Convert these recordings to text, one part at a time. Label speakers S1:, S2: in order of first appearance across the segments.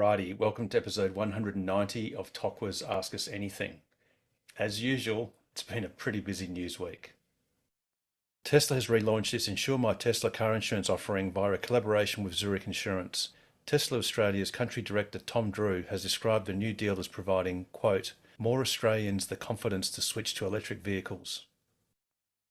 S1: Alrighty, welcome to episode 190 of Tokwa's Ask Us Anything. As usual, it's been a pretty busy news week. Tesla has relaunched its Insure My Tesla car insurance offering via a collaboration with Zurich Insurance. Tesla Australia's country director Tom Drew has described the new deal as providing, quote, more Australians the confidence to switch to electric vehicles.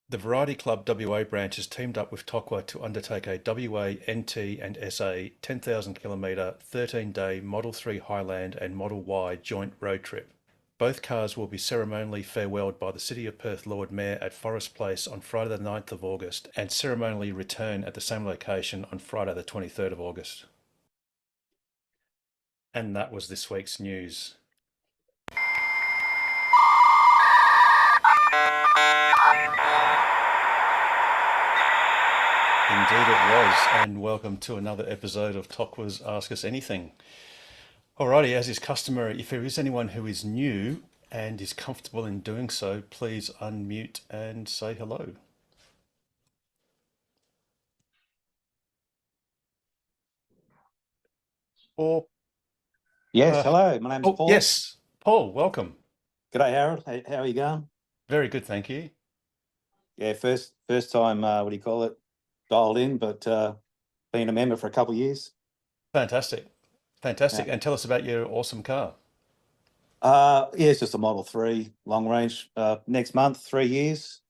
S1: The Variety Club WA branch has teamed up with Tokwa to undertake a WA, NT and SA 10,000 kilometre, 13-day Model 3 Highland and Model Y joint road trip. Both cars will be ceremonially farewelled by the City of Perth Lord Mayor at Forest Place on Friday the 9th of August and ceremonially return at the same location on Friday the 23rd of August. And that was this week's news. Indeed it was, and welcome to another episode of Tokwa's Ask Us Anything. Alrighty, as is customary, if there is anyone who is new and is comfortable in doing so, please unmute and say hello. Or
S2: Yes, hello. My name's Paul.
S1: Yes, Paul, welcome.
S2: G'day, Harold. How are you going?
S1: Very good, thank you.
S2: Yeah, first time, dialed in, but been a member for a couple of years.
S1: Fantastic.
S2: Yeah.
S1: And tell us about your awesome car.
S2: It's just a Model 3 long range. Next month, 3 years.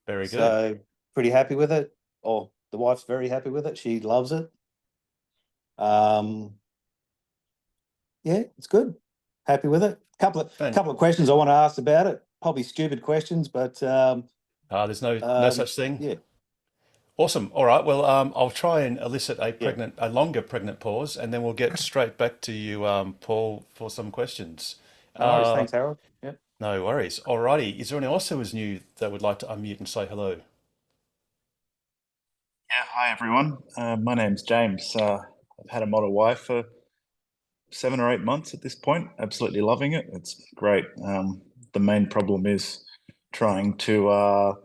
S1: Very good.
S2: So pretty happy with it. Or the wife's very happy with it. She loves it. Yeah, it's good. Happy with it. Couple of questions I want to ask about it. Probably stupid questions, but
S1: there's no such thing.
S2: Yeah.
S1: Awesome. All right. Well, I'll try and elicit a longer pregnant pause, and then we'll get straight back to you, Paul, for some questions.
S2: No worries. Thanks, Harold. Yep.
S1: No worries. All righty. Is there anyone else who is new that would like to unmute and say hello?
S3: Yeah. Hi, everyone. My name's James. I've had a Model Y for 7 or 8 months at this point. Absolutely loving it. It's great. The main problem is trying to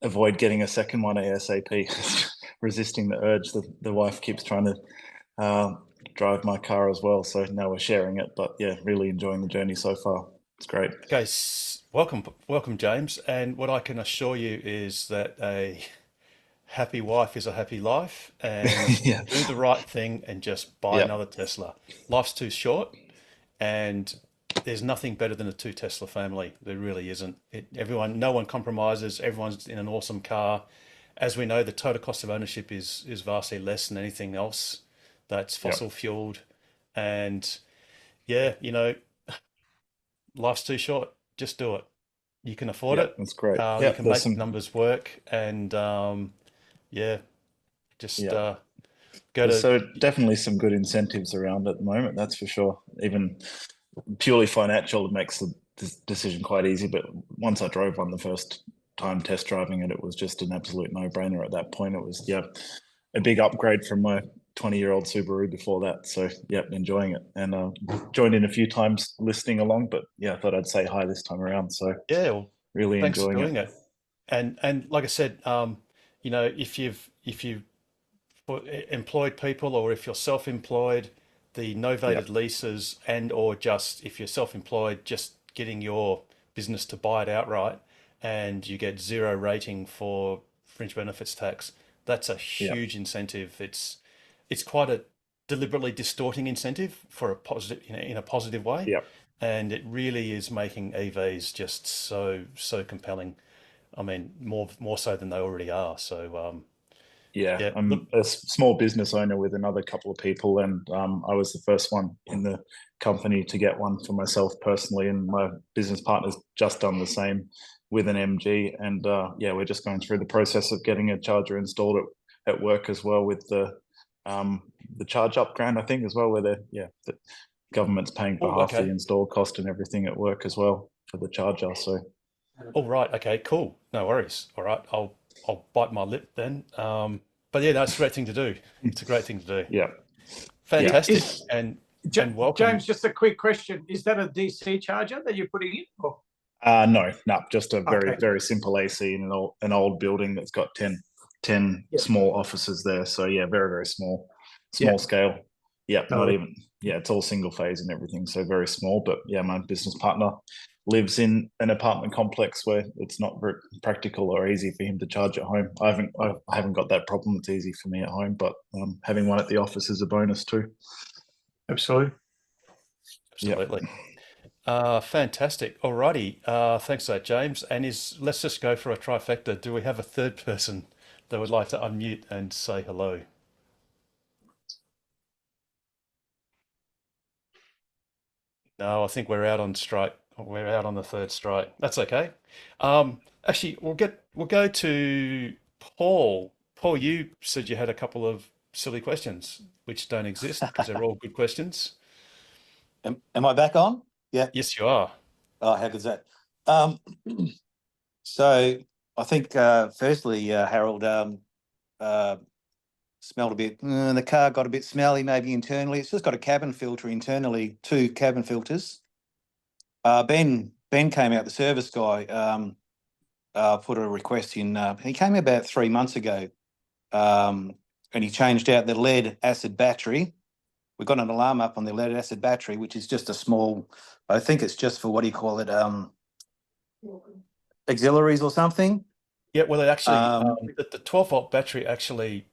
S3: avoid getting a second one ASAP, resisting the urge. The wife keeps trying to drive my car as well. So now we're sharing it, but yeah, really enjoying the journey so far. It's great.
S1: Okay, welcome, James. And what I can assure you is that a happy wife is a happy life, and
S3: Yeah.
S1: do the right thing and just buy another Tesla. Life's too short, and there's nothing better than a 2 Tesla family. There really isn't. No one compromises. Everyone's in an awesome car. As we know, the total cost of ownership is vastly less than anything else that's fossil fueled. And yeah, life's too short. Just do it. You can afford it.
S3: That's great.
S1: You can make numbers work, and go to.
S3: So definitely some good incentives around at the moment. That's for sure. Even purely financial, it makes the decision quite easy. But once I drove one the first time test driving it, it was just an absolute no-brainer at that point. It was a big upgrade from my 20-year-old Subaru before that. So enjoying it, and joined in a few times listening along. But I thought I'd say hi this time around. So really
S1: thanks
S3: enjoying
S1: for doing it. And like I said, if you've employed people, or if you're self-employed, the novated leases, and or just if you're self-employed, just getting your business to buy it outright, and you get 0 rating for fringe benefits tax. That's a huge incentive. It's quite a deliberately distorting incentive for a positive, in a positive way.
S3: Yeah.
S1: And it really is making EVs just so compelling. I mean, more so than they already are. So
S3: I'm a small business owner with another couple of people, and I was the first one in the company to get one for myself personally, and my business partner's just done the same with an MG, and we're just going through the process of getting a charger installed at work as well, with the Charge Up grant, I think, as well, where the government's paying for half the install cost and everything at work as well for the charger. So
S1: right, okay, cool, no worries. All right, I'll bite my lip then. But that's a great thing to do. It's a great thing to do. Fantastic. And welcome.
S4: James, just a quick question. Is that a DC charger that you're putting in? Or?
S3: No, just a very simple AC in an old building that's got 10 small offices there. So very, very small scale. Yeah,
S4: No.
S3: not even. Yeah, it's all single phase and everything, so very small. But yeah, my business partner lives in an apartment complex where it's not very practical or easy for him to charge at home. I haven't got that problem. It's easy for me at home, but having one at the office is a bonus too.
S4: Absolutely.
S1: Absolutely. Fantastic. Alrighty. Thanks for that, James. And let's just go for a trifecta. Do we have a third person that would like to unmute and say hello? No, I think we're out on strike. We're out on the third strike. That's okay. Actually, we'll go to Paul. Paul, you said you had a couple of silly questions which don't exist because they're all good questions.
S2: Am I back on? Yeah.
S1: Yes, you are.
S2: Oh, how good's that? So I think firstly, Harold, smelled a bit. The car got a bit smelly, maybe internally. It's just got a cabin filter internally, 2 cabin filters. Ben came out, the service guy, put a request in. He came about 3 months ago, and he changed out the lead acid battery. We got an alarm up on the lead acid battery, which is just a small. I think it's just for, what do you call it? Auxiliaries or something.
S1: Yeah, well, it actually the 12-volt battery actually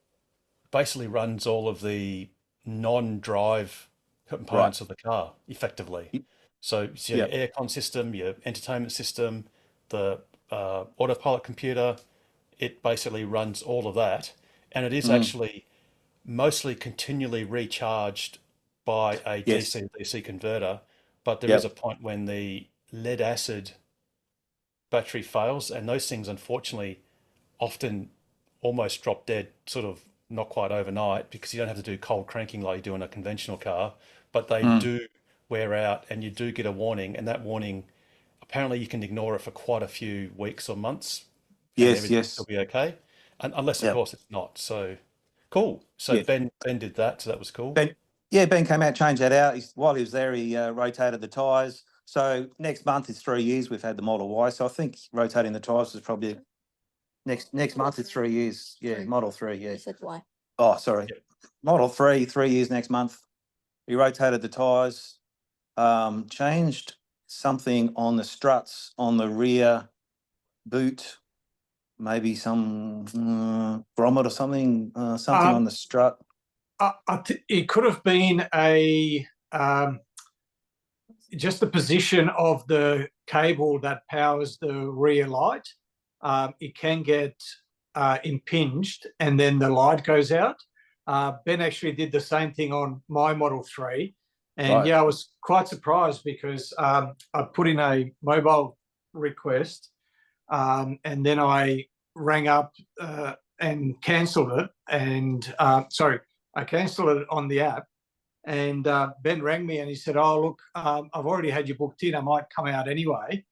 S1: basically runs all of the non-drive components of the car effectively. So it's your aircon system, your entertainment system, the autopilot computer. It basically runs all of that, and it is actually mostly continually recharged by a DC DC converter. But there is a point when the lead acid battery fails, and those things unfortunately often almost drop dead, sort of not quite overnight, because you don't have to do cold cranking like you do in a conventional car, but they do wear out, and you do get a warning, and that warning, apparently you can ignore it for quite a few weeks or months.
S2: Yes.
S1: It'll be okay, unless of course it's not. So cool. So Ben did that, so that was cool.
S2: Ben came out, changed that out. While he was there, he rotated the tyres. So next month is 3 years we've had the Model Y. So I think rotating the tyres is probably next month is 3 years. Yeah, Model 3. Yeah.
S5: You said Y.
S2: Oh, sorry.
S1: Yep.
S2: Model 3, 3 years next month. He rotated the tyres, changed something on the struts on the rear boot, maybe some grommet or something, something on the strut.
S4: It could have been just the position of the cable that powers the rear light. It can get impinged, and then the light goes out. Ben actually did the same thing on my Model 3. And I was quite surprised because I put in a mobile request, and then I rang up and cancelled it. And I cancelled it on the app. And Ben rang me and he said, "Oh, look, I've already had you booked in. I might come out anyway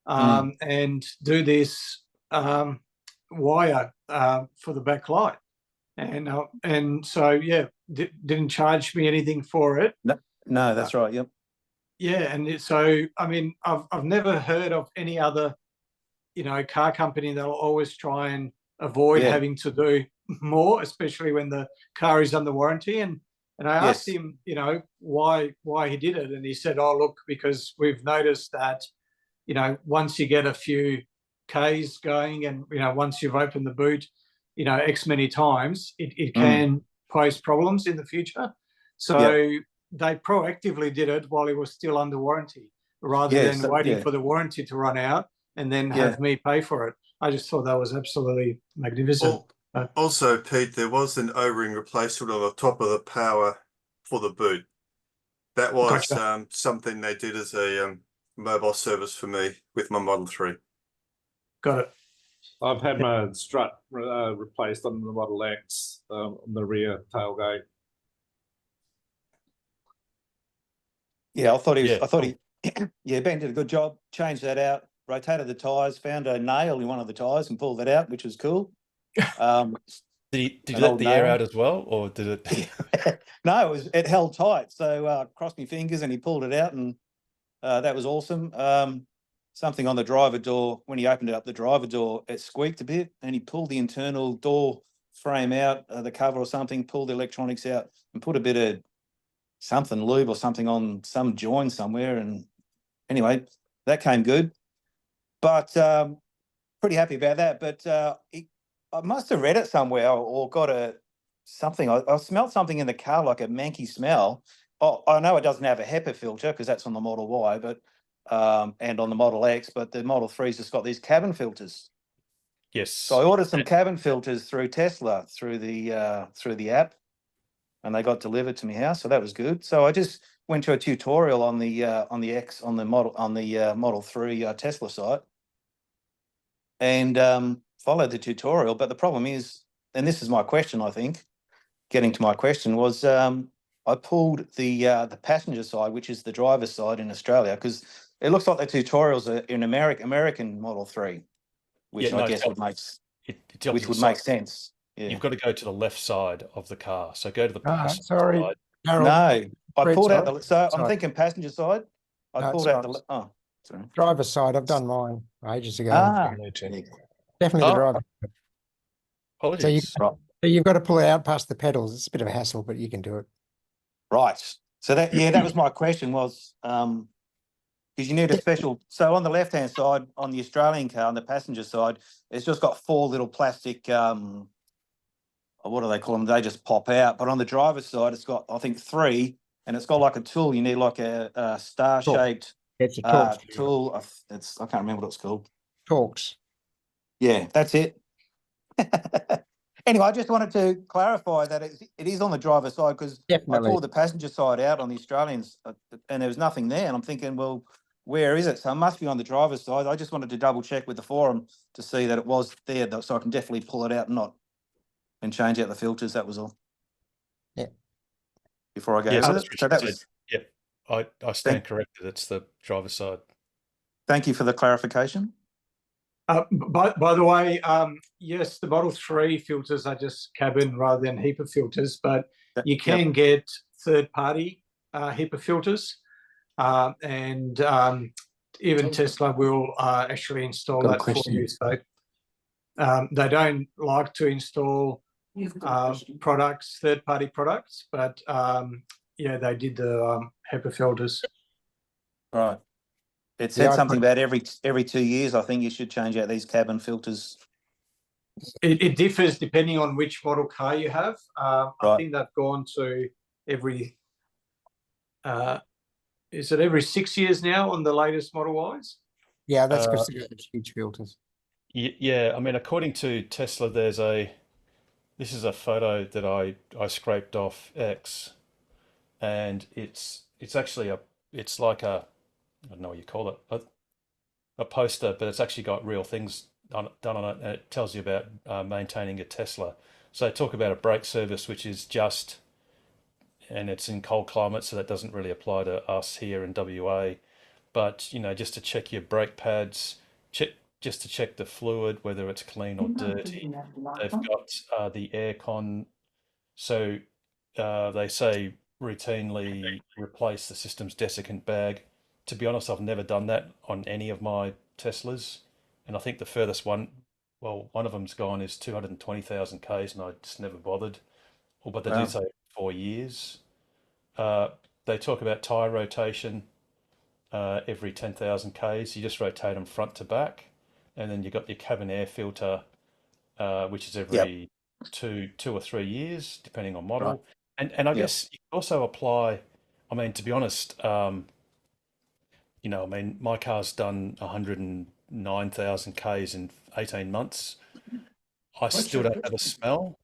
S4: and do this wire for the back light." And so, didn't charge me anything for it.
S2: No, that's right. Yep.
S4: Yeah, and so I mean, I've never heard of any other, car company that'll always try and avoid having to do more, especially when the car is under warranty. And I asked him, why he did it, and he said, "Oh, look, because we've noticed that, once you get a few Ks going, and once you've opened the boot, X many times, it can pose problems in the future. So they proactively did it while it was still under warranty, rather than waiting for the warranty to run out and then have me pay for it." I just thought that was absolutely magnificent.
S6: Also, Pete, there was an O-ring replacement on the top of the power for the boot. That was something they did as a mobile service for me with my Model 3.
S4: Got it.
S7: I've had my strut replaced on the Model X on the rear tailgate.
S2: Yeah, I thought he Ben did a good job. Changed that out, rotated the tyres, found a nail in one of the tyres and pulled it out, which was cool.
S1: Did you let the air out as well, or did it?
S2: No, it held tight. So crossed my fingers and he pulled it out, and that was awesome. Something on the driver door, when he opened it up, the driver door, it squeaked a bit, and he pulled the internal door frame out, the cover or something, pulled the electronics out and put a bit of something lube or something on some join somewhere. And anyway, that came good. But pretty happy about that. But I must have read it somewhere or got something. I smelled something in the car, like a manky smell. Oh, I know it doesn't have a HEPA filter because that's on the Model Y, but and on the Model X, but the Model 3's just got these cabin filters.
S1: Yes.
S2: So I ordered some cabin filters through Tesla through the app, and they got delivered to my house. So that was good. So I just went to a tutorial on the Model 3 Tesla site, and followed the tutorial. But the problem is, and this is my question, I think, getting to my question was, I pulled the passenger side, which is the driver's side in Australia, because it looks like the tutorials are in American Model 3, which
S1: Yeah, no,
S2: I guess would make
S1: it tells
S2: which
S1: you
S2: would
S1: the
S2: make
S1: side.
S2: sense. Yeah.
S1: You've got to go to the left side of the car. So go to the passenger
S5: Sorry,
S1: side.
S5: Harold.
S2: No, I
S5: Fred,
S2: pulled out
S5: sorry.
S2: the. So I'm
S5: Sorry.
S2: thinking passenger side. I
S5: No,
S2: pulled
S5: it's
S2: out the.
S5: not.
S2: Oh, sorry.
S5: Driver's side. I've done mine ages ago.
S2: Ah,
S5: Definitely the
S1: Oh,
S5: driver.
S1: apologies.
S2: right.
S5: So you've got to pull it out past the pedals. It's a bit of a hassle, but you can do it.
S2: Right. So that was my question was, because you need a special. So on the left hand side, on the Australian car, on the passenger side, it's just got 4 little plastic. What do they call them? They just pop out. But on the driver's side, it's got, I think, 3, and it's got like a tool. You need like a star shaped
S5: It's a Torx.
S2: tool. I can't remember what it's called.
S5: Torx.
S2: Yeah, that's it. Anyway, I just wanted to clarify that it is on the driver's side, because I
S5: Definitely.
S2: pulled the passenger side out on the Australians and there was nothing there. And I'm thinking, well, where is it? So it must be on the driver's side. I just wanted to double check with the forum to see that it was there, so I can definitely pull it out and change out the filters. That was all.
S5: Yeah.
S2: Before I go
S1: Yes,
S2: over
S1: that's
S2: it.
S1: what
S2: So
S1: you
S2: that
S1: said.
S2: was.
S1: Yep. I stand corrected. It's the driver's side.
S2: Thank you for the clarification.
S4: By the way, yes, the Model 3 filters are just cabin rather than HEPA filters, but you can get third-party HEPA filters, and even Tesla will actually install that for you. So they don't like to install products, third-party products, but yeah, they did the HEPA filters.
S2: Right. It said something about every 2 years, I think you should change out these cabin filters.
S4: It differs depending on which model car you have.
S2: Right.
S4: I think they've gone to every, is it every 6 years now on the latest Model Ys?
S5: Yeah, that's because they've got huge filters.
S1: Yeah, I mean, according to Tesla, this is a photo that I scraped off X, and it's actually it's like a, I don't know what you call it, a poster, but it's actually got real things done on it, and it tells you about maintaining a Tesla. So talk about a brake service, which is just, and it's in cold climates, so that doesn't really apply to us here in WA. But just to check your brake pads, just to check the fluid, whether it's clean or dirty. They've got the aircon, so they say routinely replace the system's desiccant bag. To be honest, I've never done that on any of my Teslas, and I think the furthest one of them's gone is 220,000 Ks, and I just never bothered. But they do say 4 years. They talk about tyre rotation every 10,000 Ks. You just rotate them front to back, and then you've got your cabin air filter, which is every 2 or 3 years, depending on model. Right. And I guess you can also apply, I mean, to be honest, I mean, my car's done 109,000 Ks in 18 months. I still don't have a smell.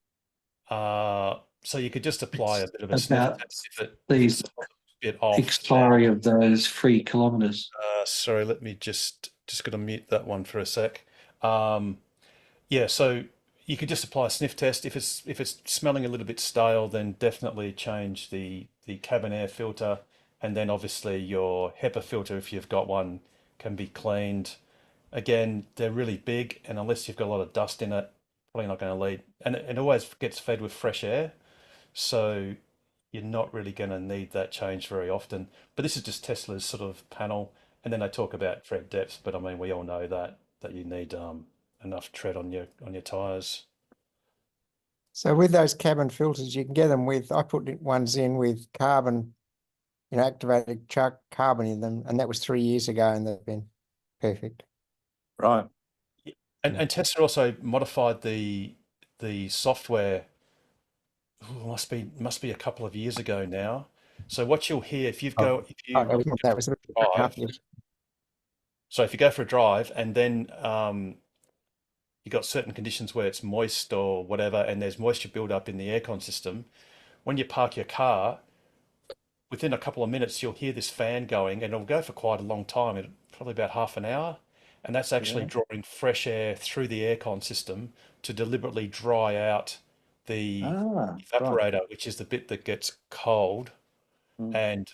S1: So you could just apply a bit of a sniff test if it's a bit off.
S8: Expiry of those 3 kilometres.
S1: Sorry, let me just got to mute that one for a sec. Yeah, so you could just apply a sniff test. If it's smelling a little bit stale, then definitely change the cabin air filter. And then obviously your HEPA filter, if you've got one, can be cleaned. Again, they're really big, and unless you've got a lot of dust in it, probably not going to lead. And it always gets fed with fresh air, so you're not really going to need that change very often. But this is just Tesla's sort of panel, and then they talk about tread depth. But I mean, we all know that you need enough tread on your tyres.
S5: So with those cabin filters, you can get them with, I put ones in with carbon activated carbon in them, and that was 3 years ago, and they've been perfect.
S2: Right.
S1: And Tesla also modified the software. Must be a couple of years ago now. So what you'll hear if you
S5: That was
S1: drive, so if you go for a drive and then you've got certain conditions where it's moist or whatever, and there's moisture build-up in the aircon system, when you park your car, within a couple of minutes, you'll hear this fan going, and it'll go for quite a long time, probably about half an hour. And that's actually drawing fresh air through the aircon system to deliberately dry out the evaporator, which is the bit that gets cold and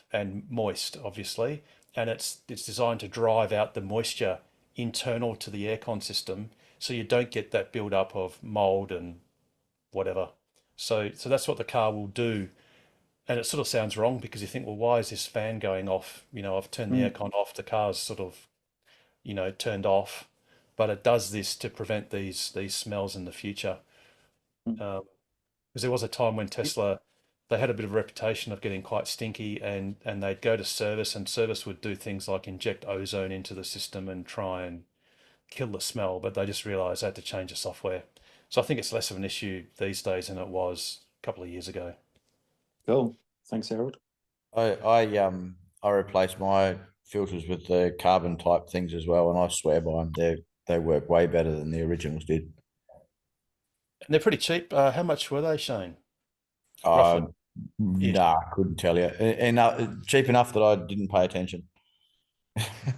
S1: moist, obviously. And it's designed to drive out the moisture internal to the aircon system, so you don't get that build up of mold and whatever. So that's what the car will do. And it sort of sounds wrong because you think, well, why is this fan going off? I've turned the aircon off, the car's sort of, turned off, but it does this to prevent these smells in the future. Because there was a time when Tesla, they had a bit of a reputation of getting quite stinky, and they'd go to service, and service would do things like inject ozone into the system and try and kill the smell, but they just realized they had to change the software. So I think it's less of an issue these days than it was a couple of years ago.
S2: Cool. Thanks, Harold.
S9: I replaced my filters with the carbon type things as well, and I swear by them. They work way better than the originals did.
S1: And they're pretty cheap. How much were they, Shane?
S9: Nah, couldn't tell you. And cheap enough that I didn't pay attention.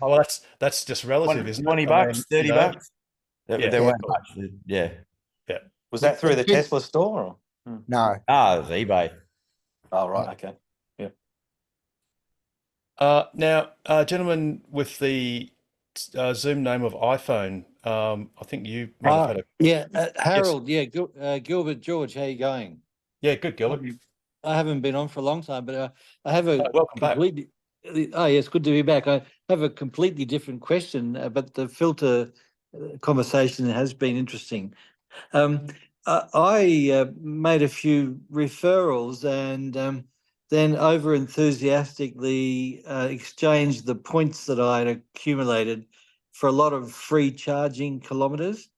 S1: Oh, well, that's just relative, isn't it?
S9: $20, $30. They weren't much. Yeah.
S2: Was that through the Tesla store? Or?
S5: No.
S9: It was eBay.
S2: Oh, right. Okay.
S1: Now, gentlemen, with the Zoom name of iPhone, I think you might have had a...
S10: Harold. Yes. Gilbert George, how you going?
S1: Yeah, good, Gilbert.
S10: I haven't been on for a long time, but I have a
S1: welcome
S10: completely. Oh, yes, good to be back. I have a completely different question, but the filter conversation has been interesting. I made a few referrals and then over enthusiastically exchanged the points that I had accumulated for a lot of free charging kilometres.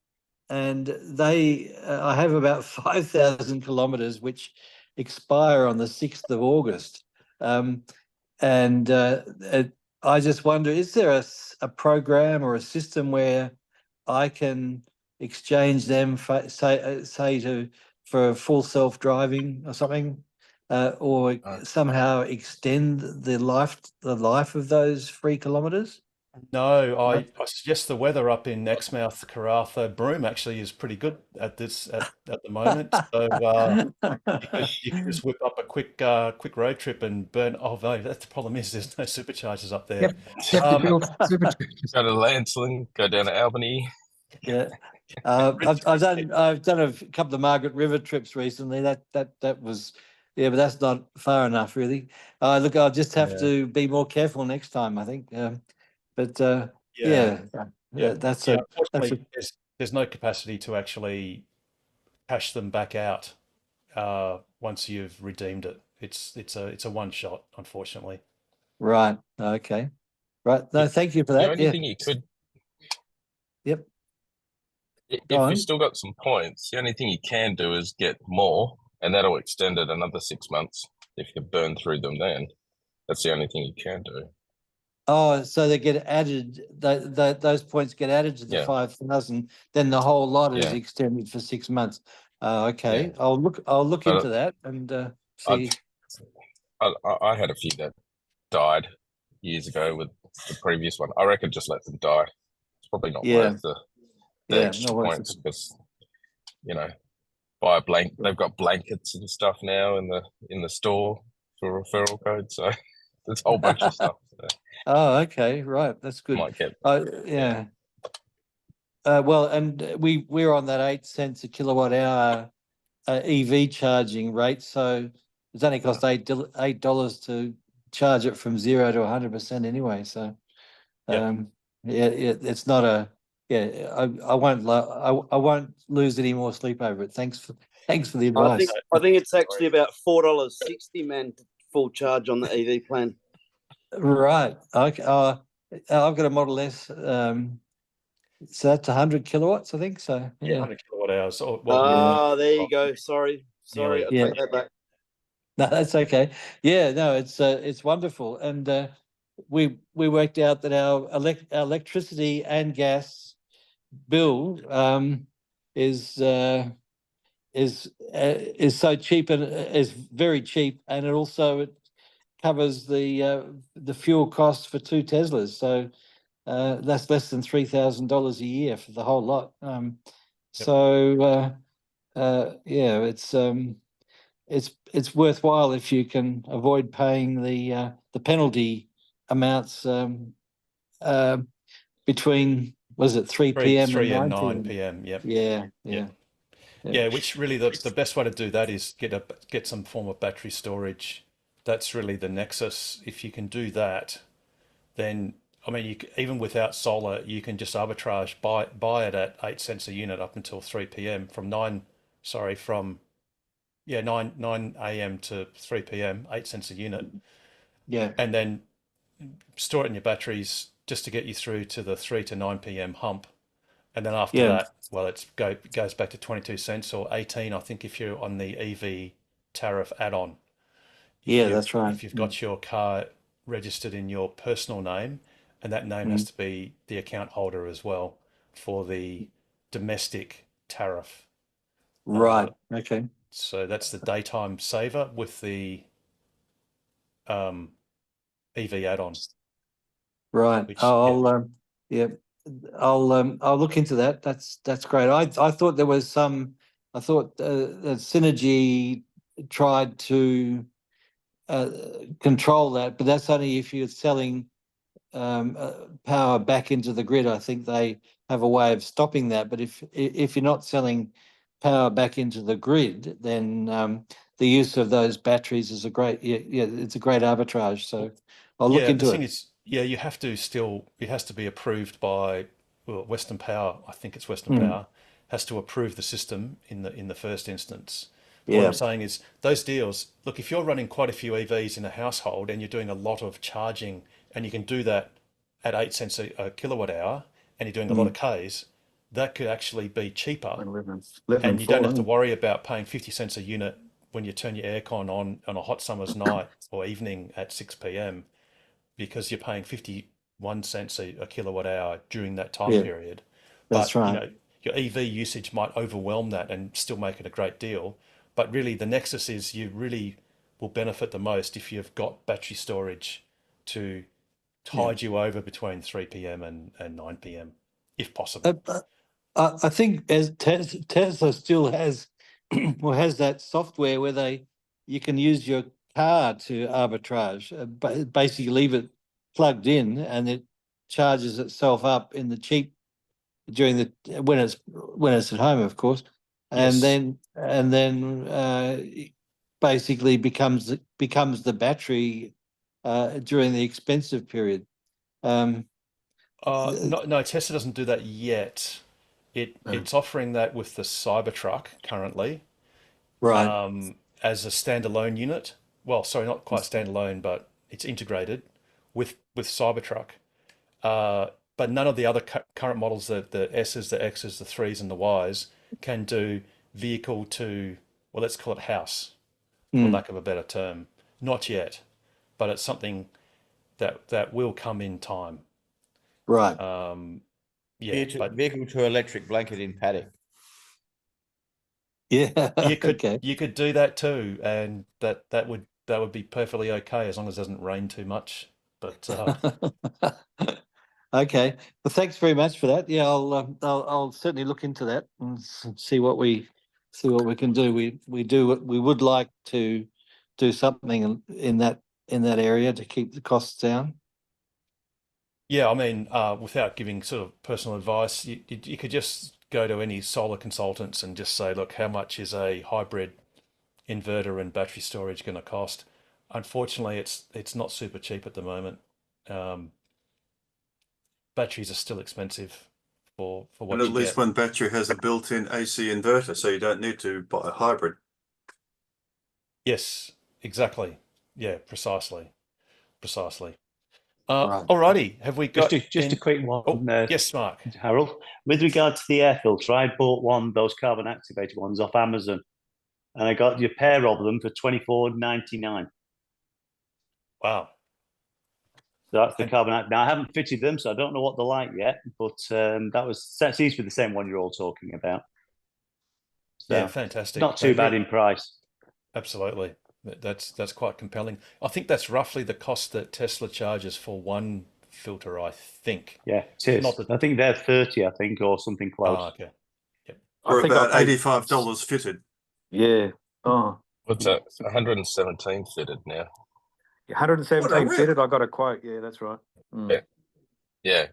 S10: And I have about 5,000 kilometres which expire on the 6th of August. I just wonder, is there a program or a system where I can exchange them for, for full self-driving or something, or somehow extend the life of those free kilometres?
S1: No, I suggest the weather up in Exmouth, Karratha, Broome actually is pretty good at the moment. So you could just whip up a quick road trip and burn. Oh no, that's the problem is there's no superchargers up there.
S11: Go to Lansing, go down to Albany.
S10: Yeah, I've done a couple of Margaret River trips recently. That was, but that's not far enough really. Look, I'll just have to be more careful next time, I think. Unfortunately,
S1: there's no capacity to actually cash them back out once you've redeemed it. It's a one shot, unfortunately.
S10: Right. Okay. Right. No, thank you for that.
S11: The only thing you could.
S10: Yep.
S11: If you've still got some points, the only thing you can do is get more, and that'll extend it another 6 months if you burn through them. Then that's the only thing you can do.
S10: Oh, so they get added. Those points get added to the 5,000. Then the whole lot is extended for 6 months. Okay, yeah. I'll look into that and see.
S11: I had a few that died years ago with the previous one. I reckon just let them die. It's probably not worth the extra points because buy a blanket. They've got blankets and stuff now in the store for referral code. So there's a whole bunch of stuff. So.
S10: Oh, okay, right. That's good. Yeah. Well, and we're on that 8 cents a kilowatt hour EV charging rate, so it's only cost $8 to charge it from 0 to 100% anyway. So, it's not a I won't lose any more sleep over it. Thanks for the advice.
S12: I think it's actually about $4.60, man, full charge on the EV plan.
S10: Right. Okay. I've got a Model S. So that's 100 kilowatts, I think. So yeah.
S1: 100 kilowatt hours.
S12: There you go. Sorry, I
S10: Yeah.
S12: take that back.
S10: No, that's okay. Yeah, no, it's wonderful, and we worked out that our electricity and gas bill is so cheap, and is very cheap, and it covers the fuel costs for 2 Teslas. So that's less than $3,000 a year for the whole lot. So yeah, it's worthwhile if you can avoid paying the penalty amounts between, was it 3 p.m.
S1: 3 and
S10: 9
S1: 9 p.m. Yep.
S10: Yeah.
S1: Which really the best way to do that is get some form of battery storage. That's really the nexus. If you can do that, then I mean, even without solar, you can just arbitrage buy it at 8 cents a unit up until 3 p.m. from 9 a.m. to 3 p.m. 8 cents a unit.
S10: Yeah.
S1: And then store it in your batteries just to get you through to the 3 to 9 p.m. hump. And then after that, well, it goes back to 22 cents or 18, I think, if you're on the EV tariff add-on.
S10: That's right.
S1: If you've got your car registered in your personal name, and that name has to be the account holder as well for the domestic tariff.
S10: Right. Okay.
S1: So that's the daytime saver with the EV add-on.
S10: Right.
S1: Which,
S10: I'll look into that. That's great. I thought there was some. I thought that Synergy tried to control that, but that's only if you're selling power back into the grid. I think they have a way of stopping that. But if you're not selling power back into the grid, then the use of those batteries is it's a great arbitrage. So I'll look into
S1: the thing
S10: it.
S1: is, it has to be approved by Western Power. I think it's Western Power has to approve the system in the first instance. What I'm saying is those deals, look, if you're running quite a few EVs in a household and you're doing a lot of charging, and you can do that at 8 cents a kilowatt hour, and you're doing a lot of Ks, that could actually be cheaper. And you don't have to worry about paying 50 cents a unit when you turn your aircon on a hot summer's night or evening at 6 p.m. because you're paying 51 cents a kilowatt hour during that time period.
S10: That's right.
S1: Your EV usage might overwhelm that and still make it a great deal. But really, the nexus is you really will benefit the most if you've got battery storage to tide you over between 3 p.m. and 9 p.m. if possible.
S10: I think as Tesla still has has that software where you can use your car to arbitrage, but basically leave it plugged in and it charges itself up in the cheap when it's at home, of course, and then basically becomes the battery during the expensive period.
S1: No, Tesla doesn't do that yet. It's offering that with the Cybertruck currently,
S10: right?
S1: As a standalone unit. Well, sorry, not quite standalone, but it's integrated with Cybertruck. But none of the other current models, the S's, the X's, the 3s, and the Ys, can do vehicle to, well, let's call it house, for lack of a better term. Not yet, but it's something that will come in time.
S10: Right.
S9: Vehicle to electric blanket in paddock.
S10: Yeah.
S1: You could do that too, and that would be perfectly okay as long as it doesn't rain too much. But
S10: okay. Well, thanks very much for that. Yeah, I'll certainly look into that and see what we can do. We would like to do something in that area to keep the costs down.
S1: Yeah, I mean, without giving sort of personal advice, you could just go to any solar consultants and just say, look, how much is a hybrid inverter and battery storage going to cost? Unfortunately, it's not super cheap at the moment. Batteries are still expensive for what
S6: and
S1: you
S6: at least
S1: get.
S6: one battery has a built-in AC inverter, so you don't need to buy a hybrid.
S1: Yes, exactly. Yeah, precisely. Alrighty, have we got
S13: just a quick one?
S1: Oh, yes, Mark.
S13: Harold, with regard to the air filter, I bought those carbon activated ones off Amazon, and I got your pair of them for $24.99.
S1: Wow.
S13: So that's the carbon act. Now I haven't fitted them, so I don't know what they're like yet. But that seems to be the same one you're all talking about. So,
S1: yeah, fantastic.
S13: Not too bad in price.
S1: Absolutely, that's quite compelling. I think that's roughly the cost that Tesla charges for one filter. I think.
S13: Yeah, it is. I think they're 30. I think, or something close.
S1: Oh, okay. Yep.
S6: Or about $85 fitted.
S10: Yeah. Oh.
S11: What's that? 117 fitted now.
S2: 117 fitted. I got a quote. Yeah, that's right.
S11: Mm. Yeah.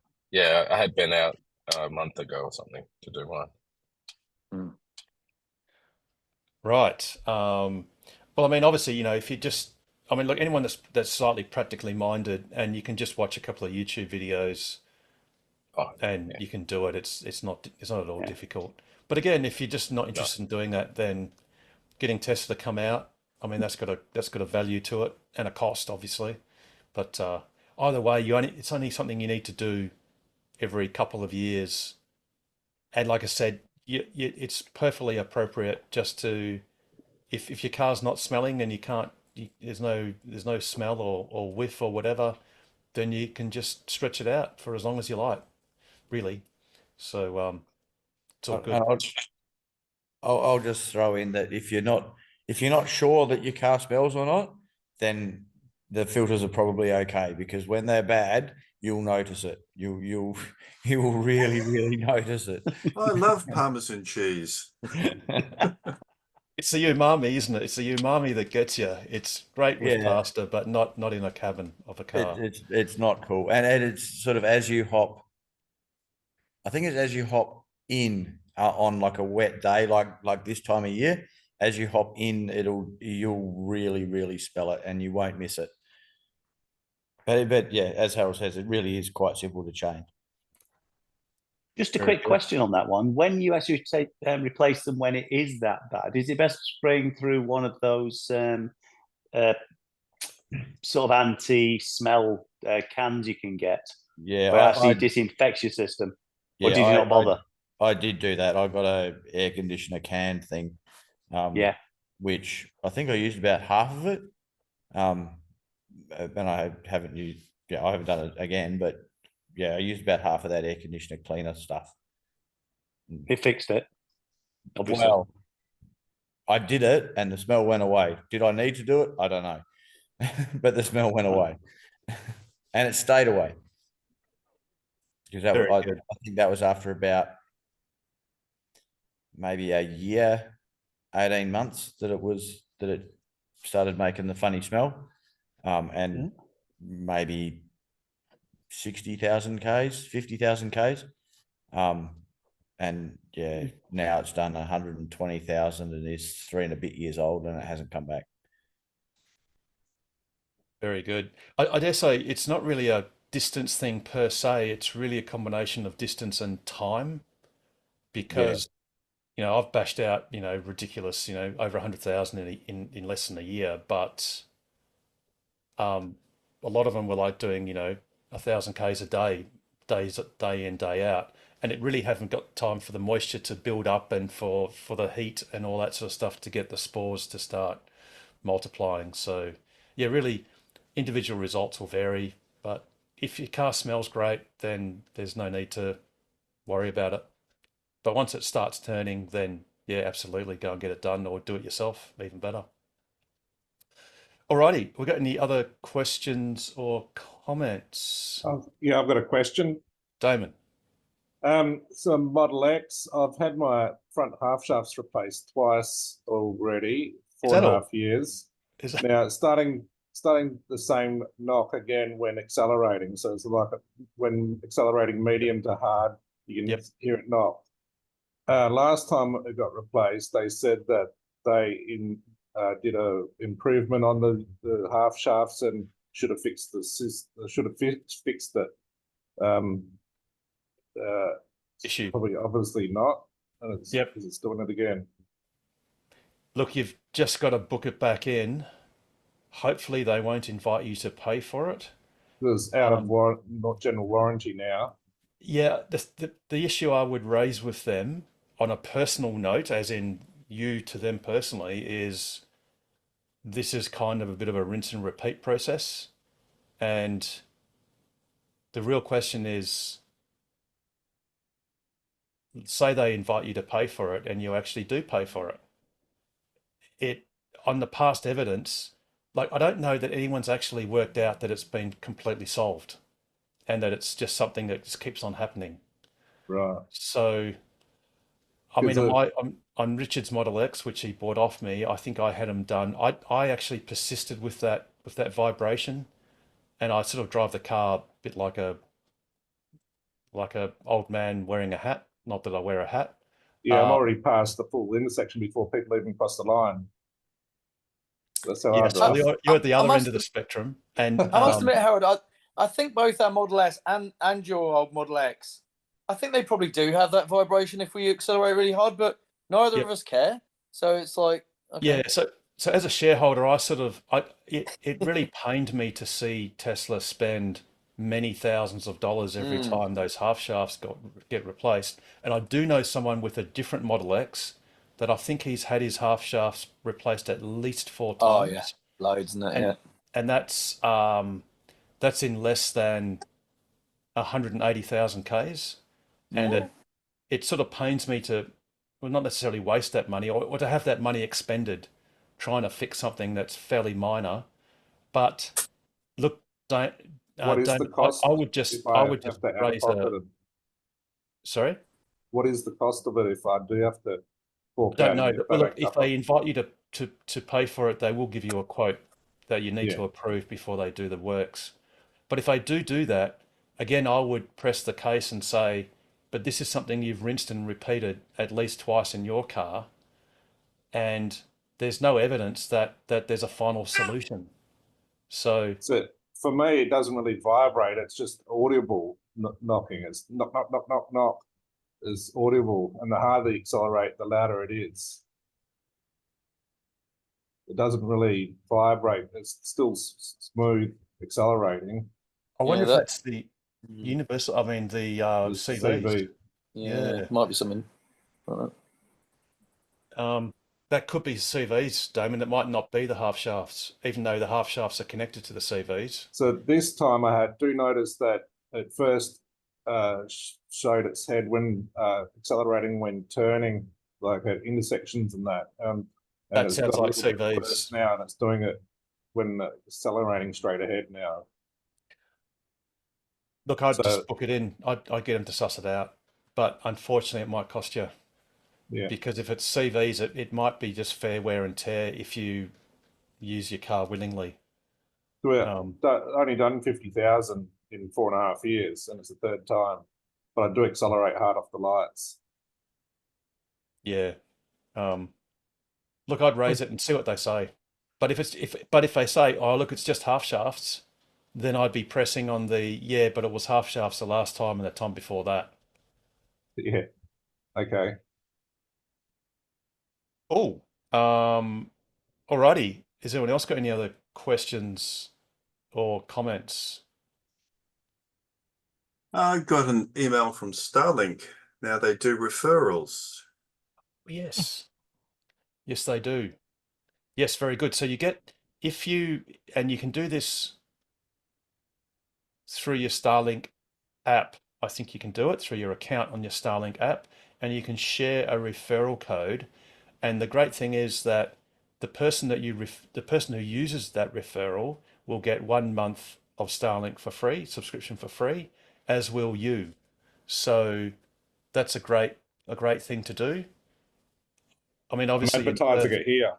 S11: I had been out a month ago or something to do one.
S2: Mm.
S1: Right. Well, I mean, obviously, if you just, look, anyone that's slightly practically minded, and you can just watch a couple of YouTube videos, you can do it. It's not at all difficult. But again, if you're just not interested in doing that, then getting Tesla to come out, that's got a value to it and a cost, obviously. But either way, it's only something you need to do every couple of years. And like I said, it's perfectly appropriate just to, if your car's not smelling and there's no smell or whiff or whatever, then you can just stretch it out for as long as you like, really. So it's all good.
S9: I'll just throw in that if you're not sure that your car smells or not, then the filters are probably okay, because when they're bad, you'll notice it. You will really, really notice it.
S6: I love Parmesan cheese.
S1: It's the umami, isn't it? It's the umami that gets you. It's great with pasta, but not in a cabin of a car.
S9: It's not cool, and it's sort of as you hop. I think it's as you hop in on like a wet day, like this time of year. As you hop in, you'll really, really smell it, and you won't miss it. But yeah, as Harold says, it really is quite simple to change.
S13: Just a quick question on that one. When you actually replace them when it is that bad, is it best spraying through one of those sort of anti-smell cans you can get?
S9: Yeah,
S13: where actually disinfects your system. Or did you not bother?
S9: I did do that. I got a air conditioner can thing. Which I think I used about half of it. And I haven't done it again, but yeah, I used about half of that air conditioner cleaner stuff.
S13: It fixed it. Obviously.
S9: Well, I did it and the smell went away. Did I need to do it? I don't know. But the smell went away. And it stayed away. Because I think that was after about maybe a year, 18 months that it started making the funny smell. And maybe 60,000 Ks, 50,000 Ks. And yeah, now it's done 120,000 and is 3 and a bit years old and it hasn't come back.
S1: Very good. I dare say it's not really a distance thing per se. It's really a combination of distance and time, because I've bashed out ridiculous over 100,000 in less than a year, but a lot of them were like doing 1,000 Ks a day, day in, day out, and it really haven't got time for the moisture to build up and for the heat and all that sort of stuff to get the spores to start multiplying. So yeah, really individual results will vary, but if your car smells great, then there's no need to worry about it. But once it starts turning, then yeah, absolutely go and get it done, or do it yourself, even better. Alrighty, we got any other questions or comments?
S7: Yeah, I've got a question.
S1: Damon.
S7: Some Model X. I've had my front half shafts replaced twice already, 4.5 years. Now starting the same knock again when accelerating. So it's like when accelerating medium to hard, you can hear it knock. Last time it got replaced, they said that they did a improvement on the half shafts and should have fixed fixed it.
S1: Issue.
S7: Probably obviously not. And it's, because it's doing it again.
S1: Look, you've just got to book it back in. Hopefully they won't invite you to pay for it.
S7: It's out of not general warranty now.
S1: Yeah, the issue I would raise with them on a personal note, as in you to them personally, is this is kind of a bit of a rinse and repeat process. And the real question is, say they invite you to pay for it and you actually do pay for it. On the past evidence, like, I don't know that anyone's actually worked out that it's been completely solved and that it's just something that just keeps on happening.
S7: Right.
S1: So, I mean, on Richard's Model X, which he bought off me, I think I had him done. I actually persisted with that vibration, and I sort of drive the car a bit like a old man wearing a hat. Not that I wear a hat.
S7: Yeah, I'm already past the full intersection before people even cross the line. That's how I drive.
S1: So you're at the other end of the spectrum. And
S12: I must admit, Harold, I think both our Model S and your old Model X, I think they probably do have that vibration if we accelerate really hard, but neither of us care. So it's like, okay.
S1: Yeah. So as a shareholder, it really pained me to see Tesla spend many thousands of dollars every time those half shafts get replaced. And I do know someone with a different Model X that I think he's had his half shafts replaced at least 4 times.
S12: Oh yeah, loads, isn't it?
S1: And that's in less than 180,000 Ks. And it sort of pains me to, well, not necessarily waste that money or to have that money expended trying to fix something that's fairly minor. But look,
S7: what is the cost?
S1: I would just raise sorry?
S7: What is the cost of it if I do have to fork
S1: Don't know. But look, if they invite you to pay for it, they will give you a quote that you need to approve before they do the works. But if they do that, again, I would press the case and say, but this is something you've rinsed and repeated at least twice in your car, and there's no evidence that there's a final solution. So
S7: for me, it doesn't really vibrate. It's just audible knocking. It's knock, knock, knock, knock, knock. Is audible, and the harder you accelerate, the louder it is. It doesn't really vibrate. It's still smooth accelerating.
S1: I wonder if that's the universal. I mean, the CVs.
S12: Yeah, might be something like
S1: that. That could be CVs, Damon. It might not be the half shafts, even though the half shafts are connected to the CVs.
S7: So this time I do notice that at first showed its head when accelerating when turning, like at intersections and that.
S1: That sounds like CVs.
S7: Now, and it's doing it when accelerating straight ahead now.
S1: Look, I'd just book it in. I'd get them to suss it out. But unfortunately, it might cost you.
S7: Yeah.
S1: Because if it's CVs, it might be just fair wear and tear if you use your car willingly.
S7: Well, only done 50,000 in 4.5 years, and it's the third time. But I do accelerate hard off the lights.
S1: Yeah. Look, I'd raise it and see what they say. But if they say, oh look, it's just half shafts, then I'd be pressing on the but it was half shafts the last time and the time before that.
S7: Yeah. Okay.
S1: Oh, alrighty. Has anyone else got any other questions or comments?
S6: I got an email from Starlink. Now they do referrals.
S1: Yes. Yes, they do. Yes, very good. So you get, and you can do this through your Starlink app. I think you can do it through your account on your Starlink app, and you can share a referral code. And the great thing is that the person who uses that referral will get 1 month of Starlink for free, subscription for free, as will you. So that's a great thing to do. I mean, obviously,
S7: I'm advertising it here.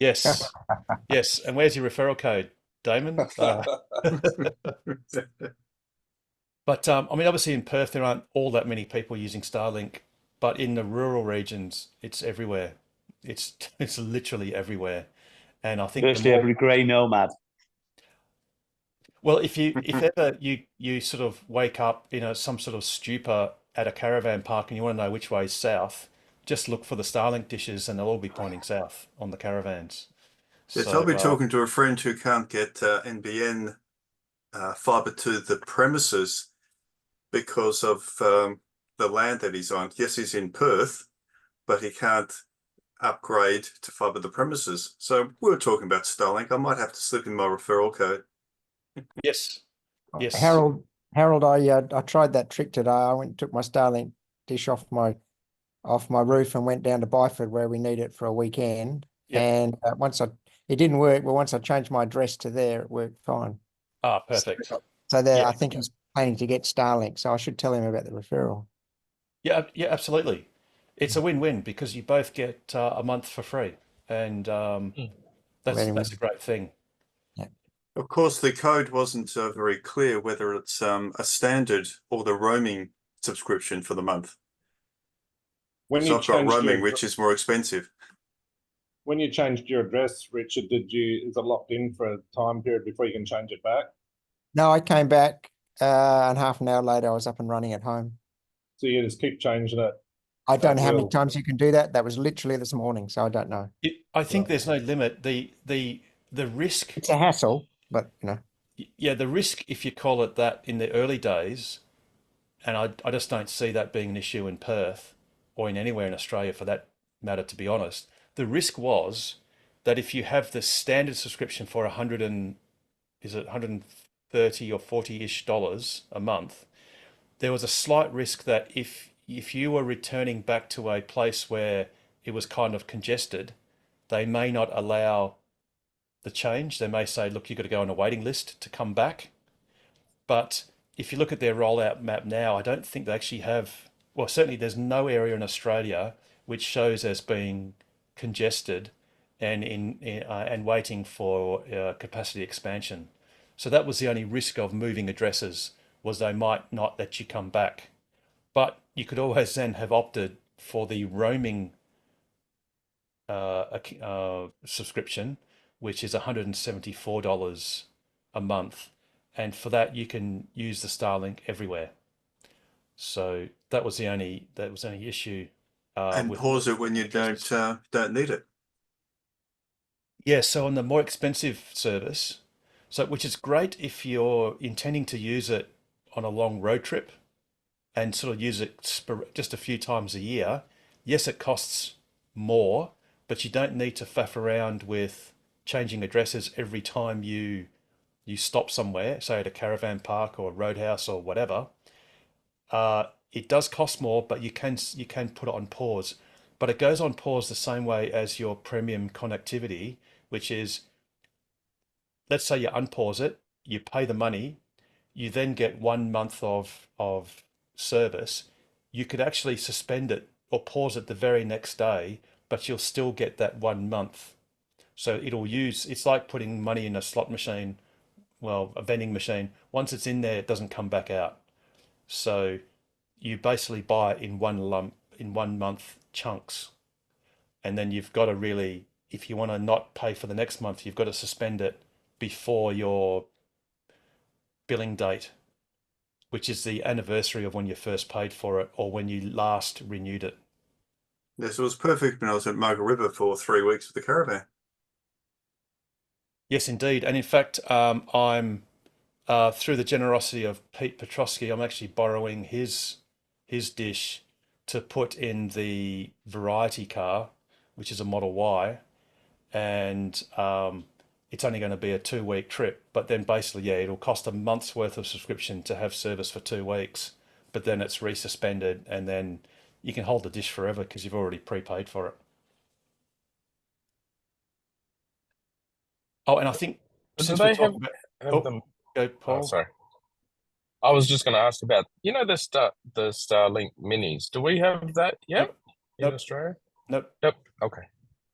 S1: Yes, yes. And where's your referral code, Damon? But I mean, obviously in Perth there aren't all that many people using Starlink, but in the rural regions, it's everywhere. It's literally everywhere, and I think
S13: virtually every grey nomad.
S1: Well, if ever you sort of wake up in some sort of stupor at a caravan park and you want to know which way is south, just look for the Starlink dishes and they'll all be pointing south on the caravans.
S6: Yes,
S1: So,
S6: I'll be talking to a friend who can't get NBN fiber to the premises because of the land that he's on. Yes, he's in Perth, but he can't upgrade to fiber the premises. So we were talking about Starlink. I might have to slip in my referral code.
S1: yes, yes.
S5: Harold, I tried that trick today. I went and took my Starlink dish off my roof and went down to Byford where we need it for a weekend.
S1: Yep.
S5: And it didn't work, but once I changed my address to there, it worked fine.
S1: Ah, perfect.
S5: So there,
S1: Yeah.
S5: I think he's planning to get Starlink, so I should tell him about the referral.
S1: Yeah, absolutely. It's a win-win because you both get a month for free, and that's a great thing.
S5: Yeah.
S6: Of course, the code wasn't very clear whether it's a standard or the roaming subscription for the month.
S7: When
S6: So
S7: you
S6: I've got
S7: changed
S6: roaming, which is more expensive.
S7: When you changed your address, Richard, is it locked in for a time period before you can change it back?
S5: No, I came back and half an hour later I was up and running at home.
S7: So you just keep changing it?
S5: I don't know how many times you can do that. That was literally this morning, so I don't know.
S1: I think there's no limit. The risk.
S5: It's a hassle, but you know.
S1: Yeah, the risk, if you call it that, in the early days, and I just don't see that being an issue in Perth or in anywhere in Australia for that matter, to be honest. The risk was that if you have the standard subscription for $130 or $40-ish a month, there was a slight risk that if you were returning back to a place where it was kind of congested, they may not allow the change. They may say, look, you've got to go on a waiting list to come back. But if you look at their rollout map now, I don't think they actually have, well, certainly there's no area in Australia which shows as being congested and waiting for capacity expansion. So that was the only risk of moving addresses, was they might not let you come back. But you could always then have opted for the roaming subscription, which is $174 a month. And for that, you can use the Starlink everywhere. So that was the only issue.
S6: And pause it when you don't need it.
S1: Yeah, so on the more expensive service, which is great if you're intending to use it on a long road trip and sort of use it just a few times a year. Yes, it costs more, but you don't need to faff around with changing addresses every time you stop somewhere, say at a caravan park or a roadhouse or whatever. It does cost more, but you can put it on pause. But it goes on pause the same way as your premium connectivity, which is, let's say you unpause it, you pay the money, you then get 1 month of service. You could actually suspend it or pause it the very next day, but you'll still get that 1 month. So it's like putting money in a slot machine, well, a vending machine. Once it's in there, it doesn't come back out. So you basically buy it in one lump, in 1 month chunks. And then you've got to really, if you want to not pay for the next month, you've got to suspend it before your billing date, which is the anniversary of when you first paid for it or when you last renewed it.
S6: Yes, it was perfect when I was at Margaret River for 3 weeks with the caravan.
S1: Yes, indeed. And in fact, I'm through the generosity of Pete Petrosky, I'm actually borrowing his dish to put in the Variety car, which is a Model Y, and it's only going to be a 2-week trip. But then basically, yeah, it'll cost a month's worth of subscription to have service for 2 weeks, but then it's resuspended, and then you can hold the dish forever because you've already prepaid for it. Oh, and I think
S11: do they have them?
S1: Go, Paul.
S11: Oh, sorry. I was just going to ask about, the Starlink minis. Do we have that yet in Australia?
S1: Nope.
S11: Okay.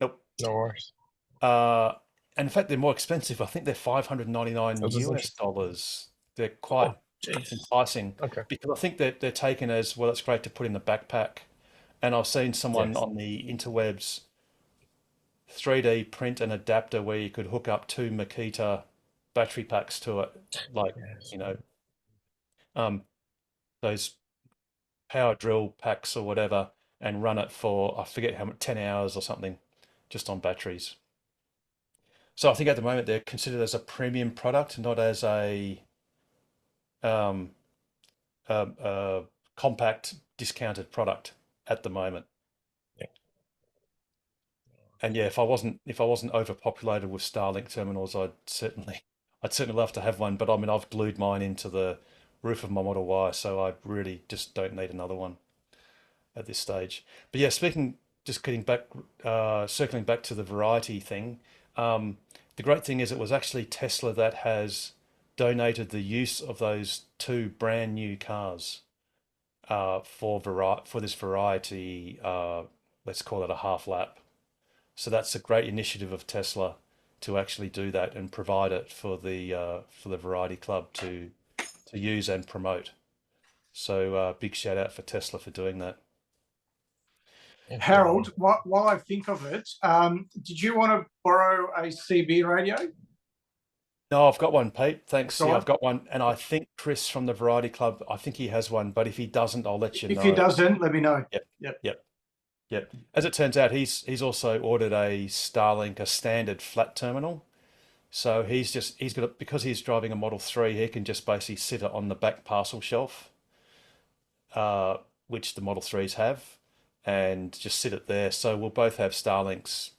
S1: Nope.
S11: No worries.
S1: And in fact, they're more expensive. I think they're $599 US. They're quite enticing.
S11: Okay.
S1: Because I think that they're taken as, well, it's great to put in the backpack. And I've seen someone on the interwebs 3D print an adapter where you could hook up 2 Makita battery packs to it, like those power drill packs or whatever, and run it for, I forget how much, 10 hours or something, just on batteries. So I think at the moment they're considered as a premium product, not as a compact discounted product at the moment.
S11: Yeah.
S1: And yeah, if I wasn't overpopulated with Starlink terminals, I'd certainly love to have one. But I mean, I've glued mine into the roof of my Model Y, so I really just don't need another one at this stage. But yeah, circling back to the variety thing. The great thing is it was actually Tesla that has donated the use of those 2 brand new cars for this variety. Let's call it a half lap. So that's a great initiative of Tesla to actually do that and provide it for the Variety Club to use and promote. So big shout out for Tesla for doing that.
S4: Harold, while I think of it, did you want to borrow a CB radio?
S1: No, I've got one, Pete. Thanks.
S4: Right.
S1: Yeah, I've got one. And I think Chris from the Variety Club, I think he has one. But if he doesn't, I'll let you know.
S4: If he doesn't, let me know.
S1: Yep. As it turns out, he's also ordered a Starlink, a standard flat terminal. So because he's driving a Model 3, he can just basically sit it on the back parcel shelf, which the Model 3s have, and just sit it there. So we'll both have Starlinks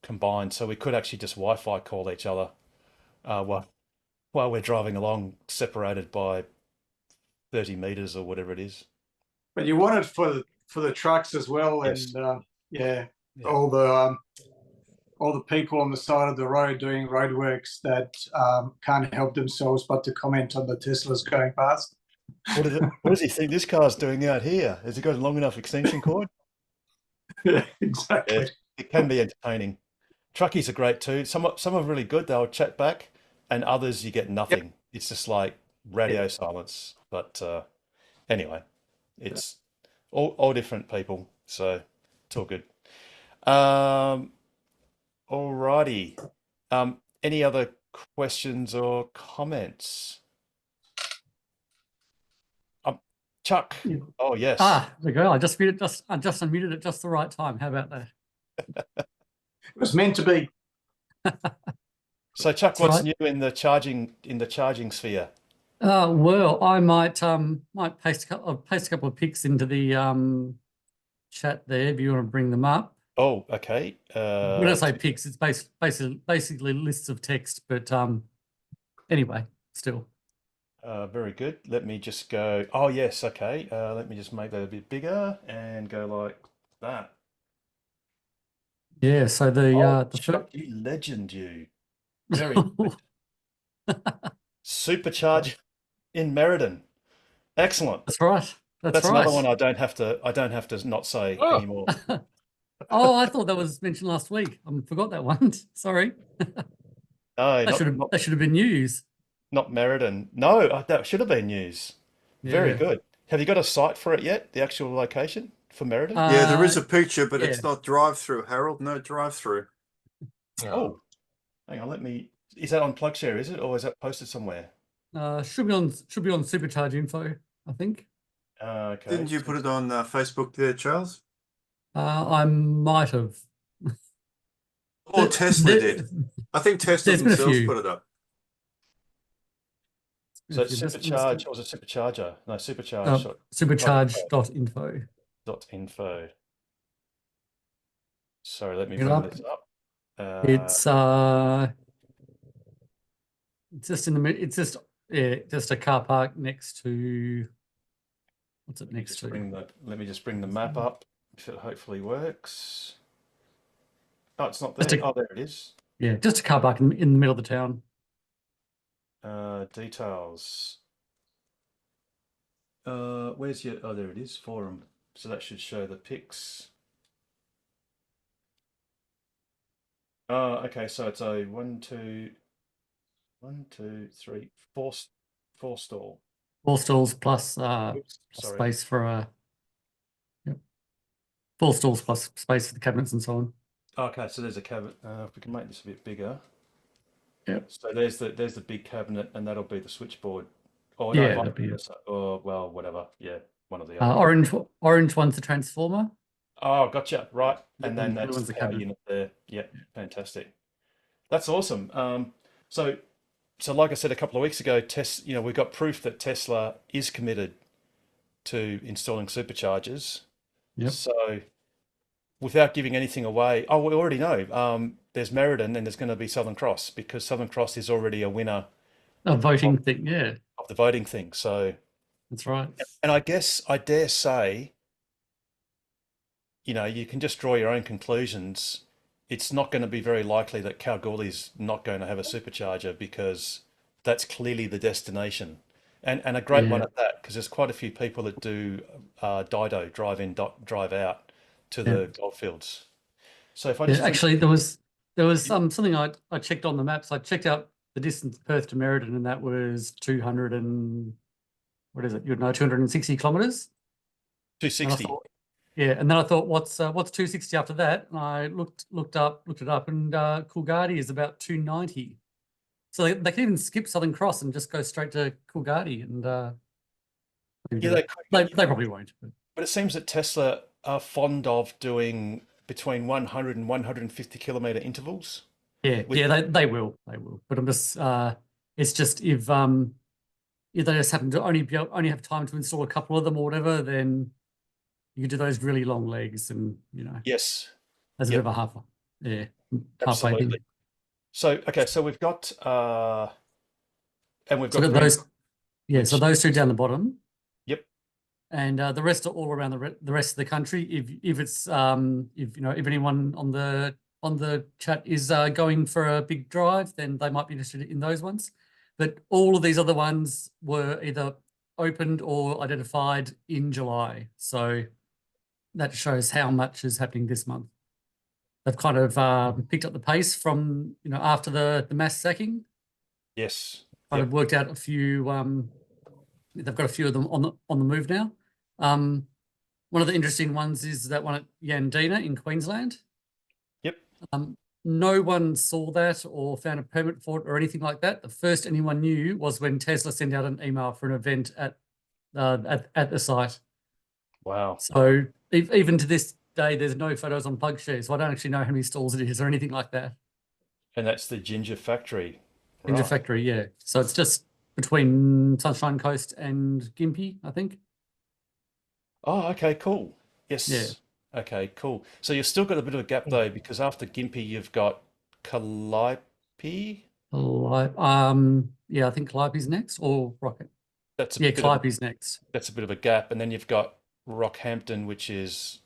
S1: combined. So we could actually just Wi-Fi call each other while we're driving along, separated by 30 meters or whatever it is.
S4: But you want it for the trucks as well,
S1: Yes.
S4: and all the people on the side of the road doing roadworks that can't help themselves but to comment on the Teslas going past.
S1: What does he think this car's doing out here? Has it got a long enough extension cord?
S4: Yeah, exactly.
S1: Yeah, it can be entertaining. Truckies are great too. Some are really good. They'll chat back, and others you get nothing. Yep. It's just like radio silence. But anyway, it's all different people, so it's all good. Alrighty. Any other questions or comments? Chuck. Oh yes.
S14: There we go. I just unmuted at just the right time. How about that?
S4: It was meant to be.
S1: So Chuck, what's new in the charging sphere?
S14: Well, I might paste a couple of pics into the chat there if you want to bring them up.
S1: Oh, okay.
S14: When I say pics, it's basically lists of text, but anyway, still.
S1: Very good. Let me just go. Oh yes, okay. Let me just make that a bit bigger and go like that.
S14: Yeah. So the
S1: Chuck, you legend, you. Very good. Supercharge in Meriden. Excellent.
S14: That's right. That's right.
S1: Another one I don't have to not say anymore.
S14: Oh, I thought that was mentioned last week. I forgot that one. Sorry.
S1: No,
S14: that should have been news.
S1: Not Meriden. No, that should have been news. Yeah. Very good. Have you got a site for it yet? The actual location for Meriden?
S6: Yeah, there is a picture, but it's not drive-through, Harold. No drive-through.
S1: Oh, hang on. Is that on PlugShare, is it? Or is that posted somewhere?
S14: Should be on Supercharge info, I think.
S1: Okay.
S6: Didn't you put it on Facebook there, Charles?
S14: I might have.
S6: Or Tesla did. I think Tesla themselves put it up.
S1: So it's Supercharge, or was it Supercharger? No, Supercharge.
S14: Supercharge.info.
S1: .info. Sorry, let me bring this up.
S14: It's just in the middle. It's just a car park next to. What's it next to?
S1: Let me just bring the map up. If it hopefully works. Oh, it's not there. Oh, there it is.
S14: Yeah, just a car park in the middle of the town.
S1: Details. Where's your? Oh, there it is. Forum. So that should show the pics. Okay. So it's a 1, 2, 3, 4 stall.
S14: 4 stalls plus space for a. Yep. 4 stalls plus space for the cabinets and so on.
S1: Okay, so there's a cabinet. If we can make this a bit bigger.
S14: Yep.
S1: So there's the big cabinet, and that'll be the switchboard. Oh
S14: yeah,
S1: no, or well, whatever. Yeah, one of the
S14: orange one's the transformer.
S1: Oh, gotcha. Right, and then
S14: blue
S1: that's
S14: one's
S1: the
S14: the
S1: power
S14: cabinet.
S1: unit there. Yeah, fantastic. That's awesome. So like I said a couple of weeks ago, we've got proof that Tesla is committed to installing superchargers.
S14: Yep.
S1: So without giving anything away, we already know there's Meriden and there's going to be Southern Cross, because Southern Cross is already a winner.
S14: A voting thing, yeah.
S1: Of the voting thing. So
S14: that's right.
S1: And I guess I dare say, you can just draw your own conclusions. It's not going to be very likely that Kalgoorlie's not going to have a supercharger, because that's clearly the destination. And a great one at that, because there's quite a few people that do Dido, drive in, drive out to the goldfields. So if I just
S14: actually there was something I checked on the maps. I checked out the distance Perth to Meriden, and that was 260 kilometers.
S1: 260.
S14: And then I thought, what's 260 after that? And I looked it up, and Coolgardie is about 290. So they can even skip Southern Cross and just go straight to Coolgardie, and they probably won't.
S1: But it seems that Tesla are fond of doing between 100 and 150 kilometer intervals.
S14: Yeah, they will. But I'm just, it's just if they just happen to only have time to install a couple of them or whatever, then you can do those really long legs, and
S1: Yes,
S14: as a bit of a halfway
S1: absolutely.
S14: thing.
S1: So so we've got and we've got
S14: those. Yeah, so those two down the bottom.
S1: Yep.
S14: And the rest are all around the rest of the country. If it's if anyone on the chat is going for a big drive, then they might be interested in those ones. But all of these other ones were either opened or identified in July. So that shows how much is happening this month. They've kind of picked up the pace from after the mass sacking.
S1: Yes.
S14: Kind of worked out a few. They've got a few of them on the move now. One of the interesting ones is that one at Yandina in Queensland.
S1: Yep.
S14: No one saw that or found a permit for it or anything like that. The first anyone knew was when Tesla sent out an email for an event at the site.
S1: Wow.
S14: So even to this day, there's no photos on PlugShare, so I don't actually know how many stalls it is or anything like that.
S1: And that's the Ginger Factory.
S14: Ginger Factory, yeah. So it's just between Sunshine Coast and Gympie, I think.
S1: Oh, okay, cool. Yes.
S14: Yeah.
S1: Okay, cool. So you've still got a bit of a gap though, because after Gympie, you've got Calliope.
S14: Yeah, I think Calliope's next, or Rocket. Calliope's next.
S1: That's a bit of a gap, and then you've got Rockhampton, which is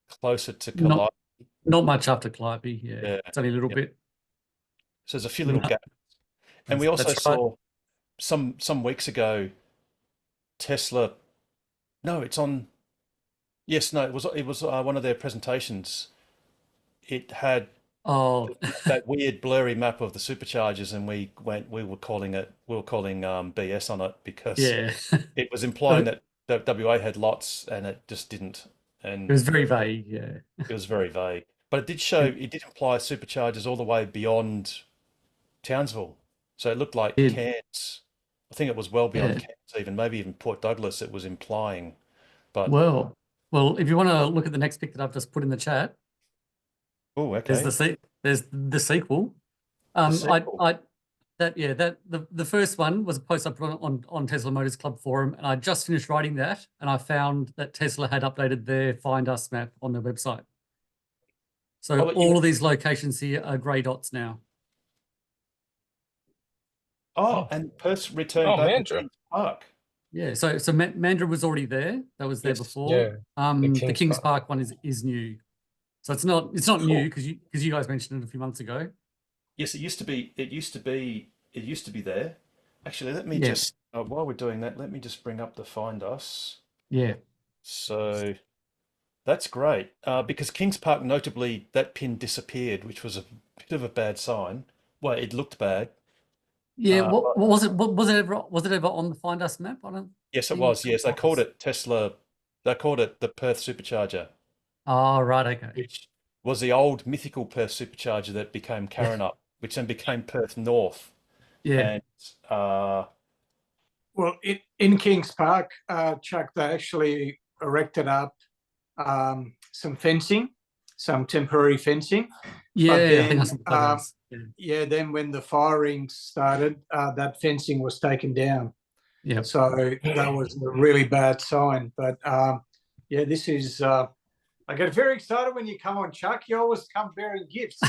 S1: closer to Calliope.
S14: Not much after Calliope. Yeah, it's only a little bit.
S1: So there's a few little gaps, and we also saw some weeks ago Tesla. No, it's on. Yes, no, it was one of their presentations. It had that weird blurry map of the superchargers, and we were calling BS on it, because it was implying that WA had lots, and it just didn't. And
S14: it was very vague. Yeah,
S1: it was very vague, but it did show. It did imply superchargers all the way beyond Townsville, so it looked like Cairns. I think it was well beyond Cairns, maybe even Port Douglas. It was implying, but
S14: well, if you want to look at the next pic that I've just put in the chat.
S1: Oh, okay.
S14: There's the sequel. The first one was a post I put on Tesla Motors Club forum, and I just finished writing that, and I found that Tesla had updated their Find Us map on their website. So all of these locations here are grey dots now.
S1: Oh, and Perth's returned back to Kings Park.
S14: Yeah, so Mandurah was already there. That was there before.
S11: Yeah.
S14: The Kings Park one is new. So it's not new, because you guys mentioned it a few months ago.
S1: Yes, it used to be there. Actually, let me just while we're doing that, let me just bring up the Find Us.
S14: Yeah.
S1: So that's great, because Kings Park, notably, that pin disappeared, which was a bit of a bad sign. Well, it looked bad.
S14: Yeah. Was it ever on the Find Us map?
S1: Yes, it was. Yes, they called it Tesla. They called it the Perth Supercharger.
S14: Oh, right. Okay.
S1: Which was the old mythical Perth Supercharger that became Karrinyup, which then became Perth North.
S14: Yeah.
S1: And
S4: well, in Kings Park, Chuck, they actually erected up some fencing some temporary fencing.
S14: Yeah,
S4: But
S14: I think I
S4: then,
S14: saw the photos.
S4: yeah, then when the firing started, that fencing was taken down.
S14: Yeah.
S4: So that was a really bad sign. But yeah, this is. I get very excited when you come on, Chuck. You always come bearing gifts.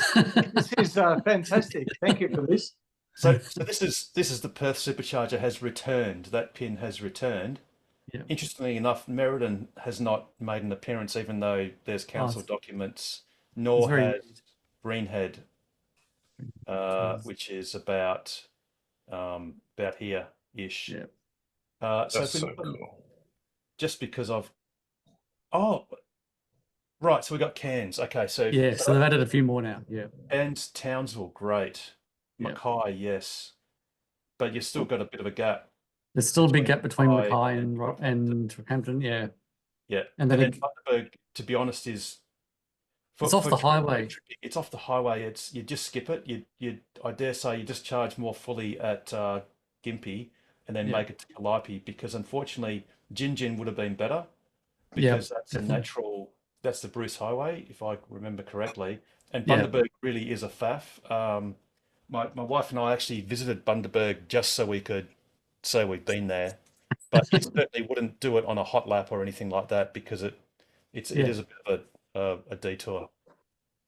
S4: This is fantastic. Thank you for this.
S1: So this is the Perth Supercharger has returned. That pin has returned.
S14: Yeah.
S1: Interestingly enough, Meriden has not made an appearance, even though there's council documents, nor has Greenhead, which is about here ish.
S11: Yeah.
S1: So
S11: That's so
S1: been,
S11: cool.
S1: just because right, so we got Cairns. Okay, so
S14: yeah, so they've added a few more now. Yeah.
S1: Cairns, Townsville, great. Mackay, yes, but you've still got a bit of a gap.
S14: There's still a big gap between Mackay and Rockhampton, yeah.
S1: Yeah,
S14: and then
S1: Bundaberg, to be honest, is
S14: it's off the highway.
S1: It's off the highway. You just skip it. You I dare say you just charge more fully at Gympie and then make it to Calliope, because unfortunately Gin would have been better because that's a natural. That's the Bruce Highway, if I remember correctly. And Bundaberg really is a faff. My wife and I actually visited Bundaberg just so we could say we've been there, but you certainly wouldn't do it on a hot lap or anything like that, because it is a bit of a detour.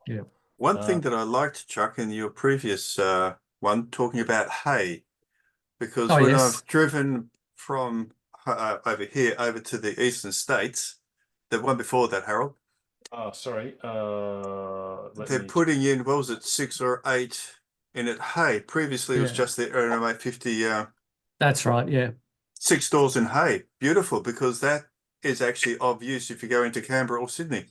S14: Yeah.
S6: One thing that I liked, Chuck, in your previous one, talking about hay, because when I've driven from over here over to the eastern states, the one before that, Harold.
S1: Oh, sorry.
S6: They're putting in, what was it, 6 or 8 in it hay. Previously, it was just the RMA 50.
S14: That's right. Yeah.
S6: 6 stalls in hay. Beautiful, because that is actually of use if you go into Canberra or Sydney.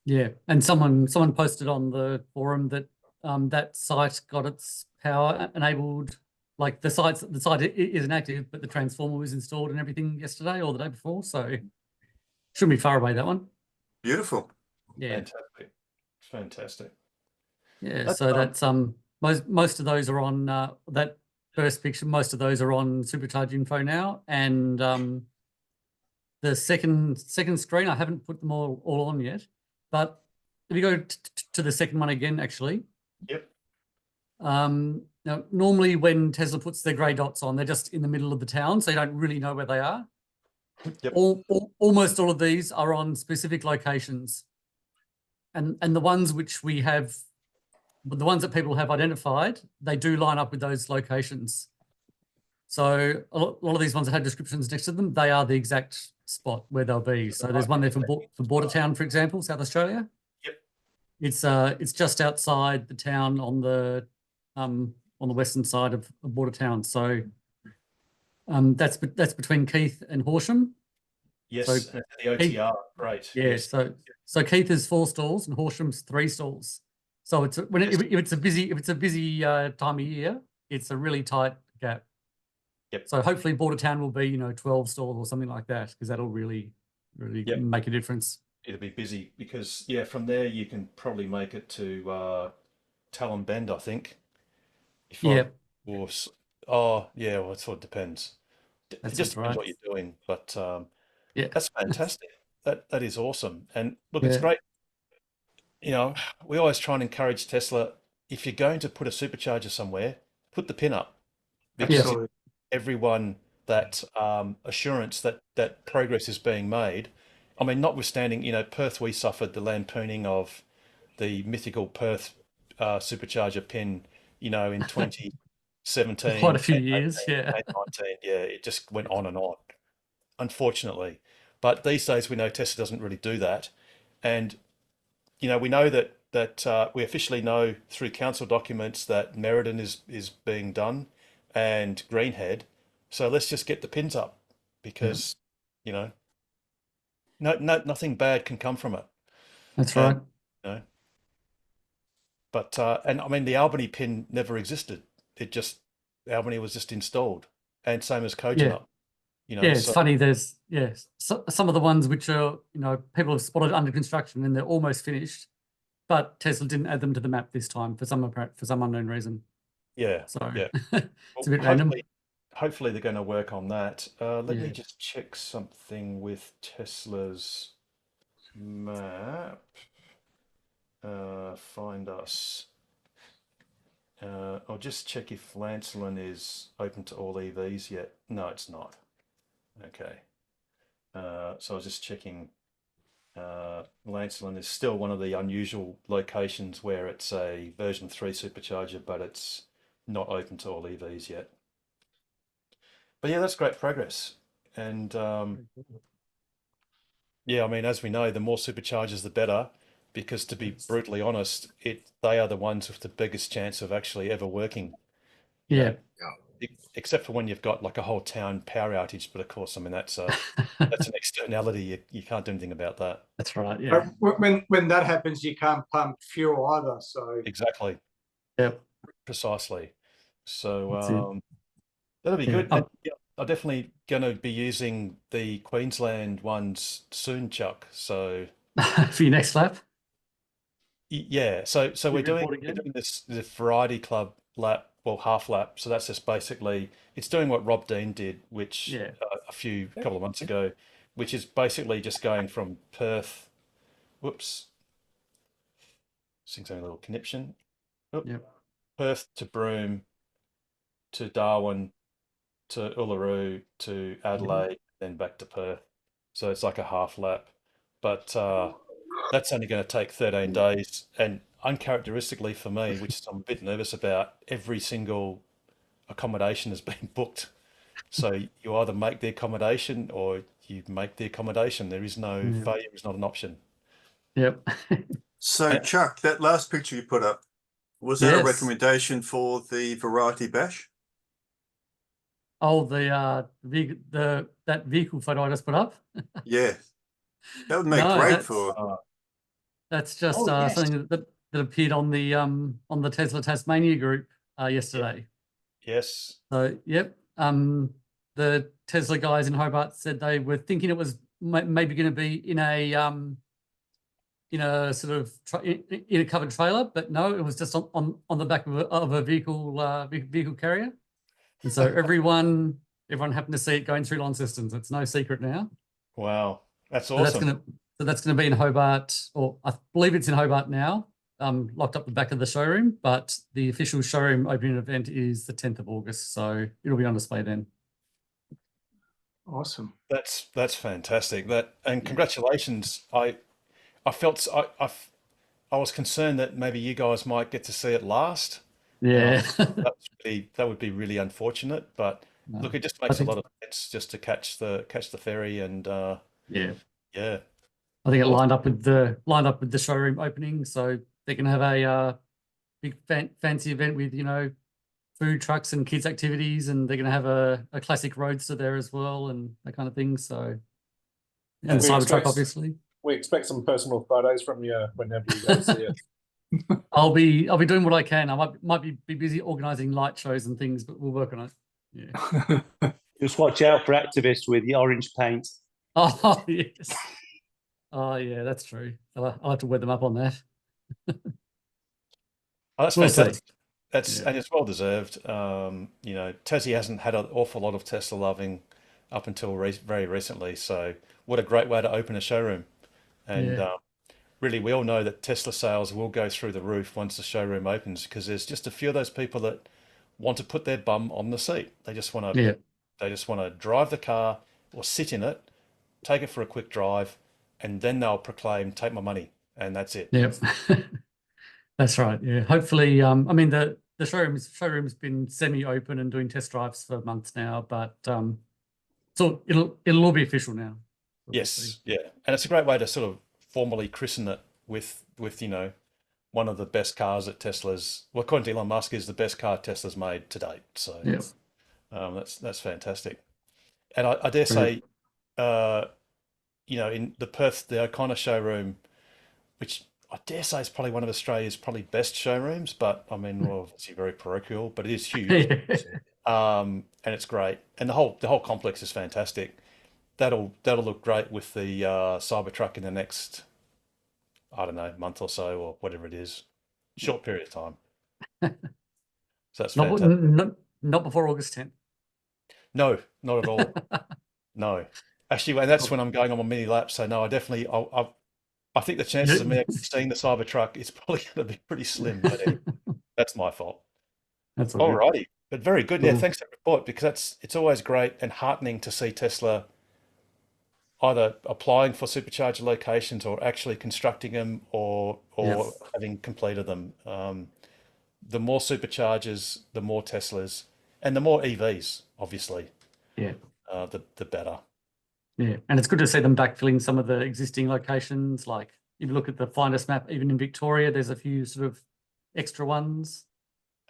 S14: Yeah, and someone posted on the forum that that site got its power enabled. Like the site isn't active, but the transformer was installed and everything yesterday or the day before. So shouldn't be far away, that one.
S6: Beautiful.
S14: Yeah.
S1: Fantastic.
S14: Yeah. So that's most of those are on that first picture. Most of those are on Supercharge info now, and the second screen I haven't put them all on yet. But if you go to the second one again, actually.
S1: Yep.
S14: Now, normally when Tesla puts their grey dots on, they're just in the middle of the town, so you don't really know where they are.
S1: Yep.
S14: Almost all of these are on specific locations. And the ones which we have, the ones that people have identified, they do line up with those locations. So a lot of these ones that have descriptions next to them, they are the exact spot where they'll be. So there's one there for Bordertown, for example, South Australia.
S1: Yep.
S14: It's just outside the town on the western side of Bordertown. So that's between Keith and Horsham.
S1: Yes,
S14: so
S1: the OTR, great.
S14: Yeah,
S1: yes.
S14: So Keith is 4 stalls and Horsham's 3 stalls. So if it's a busy time of year, it's a really tight gap.
S1: Yep.
S14: So hopefully Bordertown will be 12 stalls or something like that, because that'll really make a difference.
S1: It'll be busy because from there you can probably make it to Talon Bend, I think. Well, it sort of depends. It just depends what you're doing, but that's fantastic. That is awesome. And look, it's great. We always try and encourage Tesla, if you're going to put a supercharger somewhere, put the pin up, because everyone that assurance that progress is being made. I mean, notwithstanding, Perth, we suffered the lampooning of the mythical Perth supercharger pin, in 2017.
S14: Quite a few years,
S1: 19, it just went on and on, unfortunately. But these days we know Tesla doesn't really do that. And, we know that we officially know through council documents that Meriden is being done and Greenhead. So let's just get the pins up, because, nothing bad can come from it.
S14: That's right.
S1: But and I mean, the Albany pin never existed. Albany was just installed, and same as Kojonup.
S14: It's funny. There's some of the ones which are people have spotted under construction and they're almost finished, but Tesla didn't add them to the map this time for some unknown reason.
S1: Yeah.
S14: So
S1: it's
S14: a bit random.
S1: Hopefully they're going to work on that. Let me just check something with Tesla's map. find us. I'll just check if Lancelin is open to all EVs yet. No, it's not. Okay. So I was just checking. Lancelin is still one of the unusual locations where it's a version 3 supercharger, but it's not open to all EVs yet. But yeah, that's great progress. And yeah, I mean, as we know, the more superchargers, the better, because to be brutally honest, they are the ones with the biggest chance of actually ever working.
S14: Yeah.
S1: Except for when you've got like a whole town power outage, but of course, I mean that's that's an externality. You can't do anything about that.
S14: That's right. Yeah.
S4: But when that happens, you can't pump fuel either. So
S1: exactly.
S14: Yep.
S1: Precisely. So that'll be good. And, yeah, I'm definitely going to be using the Queensland ones soon, Chuck. So
S14: for your next lap.
S1: Yeah. So we're doing this variety club lap. Well, half lap. So that's just basically, it's doing what Rob Dean did, which a couple of months ago, which is basically just going from Perth. Whoops. Seeing a little conniption. Perth to Broome to Darwin to Uluru to Adelaide, then back to Perth. So it's like a half lap. But that's only going to take 13 days. And uncharacteristically for me, which I'm a bit nervous about, every single accommodation has been booked. So you either make the accommodation or you make the accommodation. There is no failure is not an option.
S14: Yep.
S6: So Chuck, that last picture you put up, was that a recommendation for the Variety Bash?
S14: Oh, that vehicle photo I just put up.
S6: Yeah, that would make great for.
S14: That's just something that appeared on the Tesla Tasmania group yesterday.
S1: Yes.
S14: So yep. The Tesla guys in Hobart said they were thinking it was maybe going to be in a sort of in a covered trailer, but no, it was just on the back of a vehicle carrier. And so everyone happened to see it going through Launceston. It's no secret now.
S1: Wow, that's awesome.
S14: So that's going to be in Hobart, or I believe it's in Hobart now. Locked up the back of the showroom, but the official showroom opening event is the 10th of August, so it'll be on display then.
S4: Awesome.
S1: That's fantastic. And congratulations. I was concerned that maybe you guys might get to see it last.
S14: Yeah.
S1: That would be really unfortunate, but look, it just makes a lot of sense just to catch the ferry and yeah.
S14: I think it lined up with the showroom opening, so they can have a big fancy event with food trucks and kids activities, and they're going to have a classic roadster there as well and that kind of thing. So and the Cybertruck, obviously.
S7: We expect some personal photos from you whenever you go see it.
S14: I'll be doing what I can. I might be busy organising light shows and things, but we'll work on it. Yeah.
S13: Just watch out for activists with the orange paint.
S14: Oh yes. Oh yeah, that's true. I'll have to wear them up on that.
S1: Oh, that's fantastic. And it's well deserved. Tassie hasn't had an awful lot of Tesla loving up until very recently. So what a great way to open a showroom. And really, we all know that Tesla sales will go through the roof once the showroom opens, because there's just a few of those people that want to put their bum on the seat. They just want to drive the car or sit in it, take it for a quick drive, and then they'll proclaim, "Take my money," and that's it.
S14: Yep. That's right. Yeah. Hopefully, I mean the showroom's been semi-open and doing test drives for months now, but so it'll all be official now.
S1: Yes. Yeah. And it's a great way to sort of formally christen it with one of the best cars that Tesla's, well, according to Elon Musk, is the best car Tesla's made to date. So that's fantastic. And I dare say, in the Perth, the O'Connor showroom, which I dare say is probably one of Australia's probably best showrooms, but I mean, well, obviously very parochial, but it is huge. And it's great. And the whole complex is fantastic. That'll look great with the Cybertruck in the next, I don't know, month or so, or whatever it is, short period of time. So that's fantastic.
S14: Not before August 10th.
S1: No, not at all. No, actually, and that's when I'm going on my mini lap. So no, I definitely, I think the chances of me actually seeing the Cybertruck is probably going to be pretty slim, but anyway, that's my fault.
S14: That's
S1: all
S14: all good.
S1: righty. But very good. Yeah,
S14: Cool.
S1: thanks for the report, because it's always great and heartening to see Tesla either applying for supercharger locations or actually constructing them or
S14: Yes.
S1: having completed them. The more superchargers, the more Teslas, and the more EVs, obviously,
S14: Yeah.
S1: the better.
S14: Yeah, and it's good to see them backfilling some of the existing locations. Like if you look at the Find Us map, even in Victoria, there's a few sort of extra ones.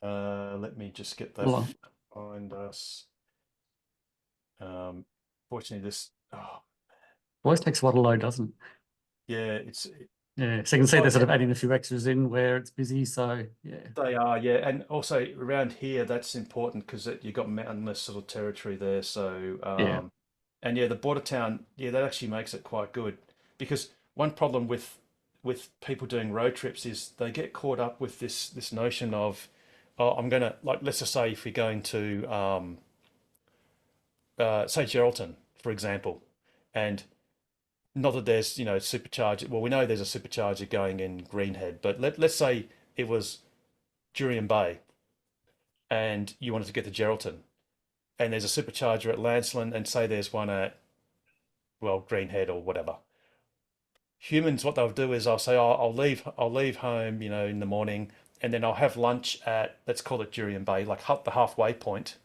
S1: Let me just get that.
S14: Well,
S1: Find Us. Fortunately, this. Oh,
S14: always takes a while to load, doesn't it?
S1: yeah,
S14: Yeah, so you can see they're sort of adding a few extras in where it's busy. So yeah,
S1: they are. Yeah, and also around here, that's important because you've got mountainous sort of territory there. So
S14: Yeah.
S1: and yeah, the border town, yeah, that actually makes it quite good, because one problem with people doing road trips is they get caught up with this notion of, oh, I'm gonna, like, let's just say if we're going to say Geraldton, for example, and not that there's, you know, supercharger. Well, we know there's a supercharger going in Greenhead, but let's say it was Jurien Bay, and you wanted to get to Geraldton, and there's a supercharger at Lancelin, and say there's one at, well, Greenhead or whatever. Humans, what they'll do is I'll say, oh, I'll leave home, you know, in the morning, and then I'll have lunch at, let's call it Jurien Bay, like the halfway point,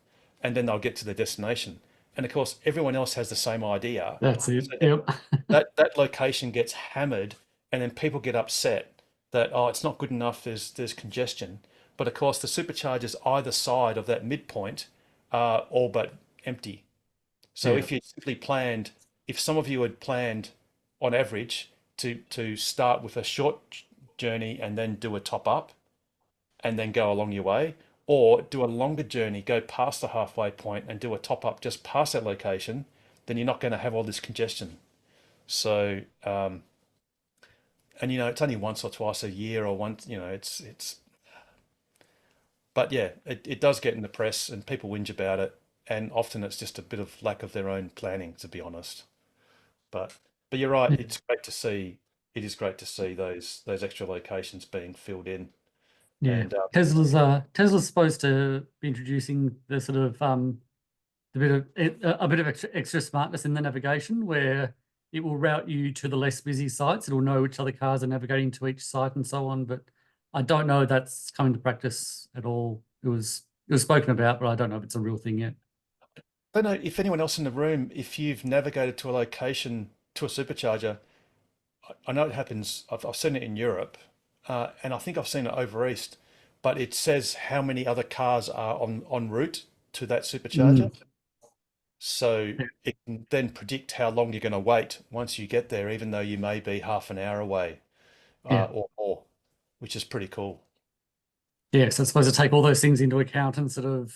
S1: and then they'll get to their destination. And of course, everyone else has the same idea.
S14: That's it.
S1: So
S14: Yep.
S1: that location gets hammered, and then people get upset that, oh, it's not good enough. There's congestion. But of course, the superchargers either side of that midpoint are all but empty. So
S14: Yeah.
S1: if you simply planned, if some of you had planned on average to start with a short journey and then do a top up and then go along your way, or do a longer journey, go past the halfway point and do a top up just past that location, then you're not going to have all this congestion. So, and you know, it's only once or twice a year, or once, you know, it's, but yeah, it does get in the press and people whinge about it. And often it's just a bit of lack of their own planning, to be honest. But you're right.
S14: Yeah.
S1: It's great to see. It is great to see those extra locations being filled in.
S14: Yeah,
S1: And
S14: Tesla's supposed to be introducing the sort of a bit of extra smartness in the navigation, where it will route you to the less busy sites. It'll know which other cars are navigating to each site and so on. But I don't know if that's coming to practice at all. It was spoken about, but I don't know if it's a real thing yet.
S1: I don't know if anyone else in the room, if you've navigated to a location, to a supercharger. I know it happens. I've seen it in Europe, and I think I've seen it over east. But it says how many other cars are en route to that supercharger. So it can then predict how long you're going to wait once you get there, even though you may be half an hour away or more, which is pretty cool.
S14: Yeah, so it's supposed to take all those things into account and sort of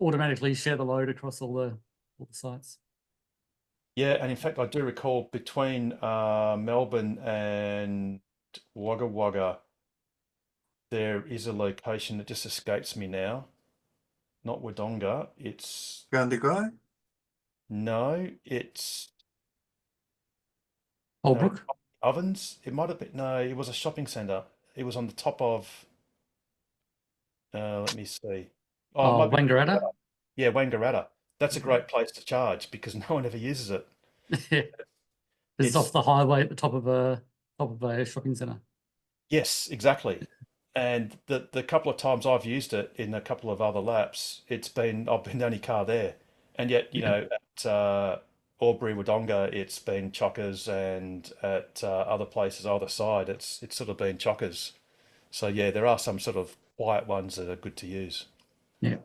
S14: automatically share the load across all the sites.
S1: Yeah, and in fact, I do recall between Melbourne and Wagga Wagga, there is a location that just escapes me now. Not Wodonga, it's...
S6: Gundagai?
S1: No, it's...
S14: Holbrook?
S1: Ovens? It might have been... No, it was a shopping centre. It was on the top of... let me see.
S14: Oh, Wangaratta?
S1: Yeah, Wangaratta. That's a great place to charge because no one ever uses it.
S14: It's off the highway at the top of a shopping centre.
S1: Yes, exactly. And the couple of times I've used it in a couple of other laps, I've been the only car there. And yet, you know, at Albury Wodonga, it's been chockers, and at other places either side, it's sort of been chockers. So yeah, there are some sort of quiet ones that are good to use.
S14: Yeah.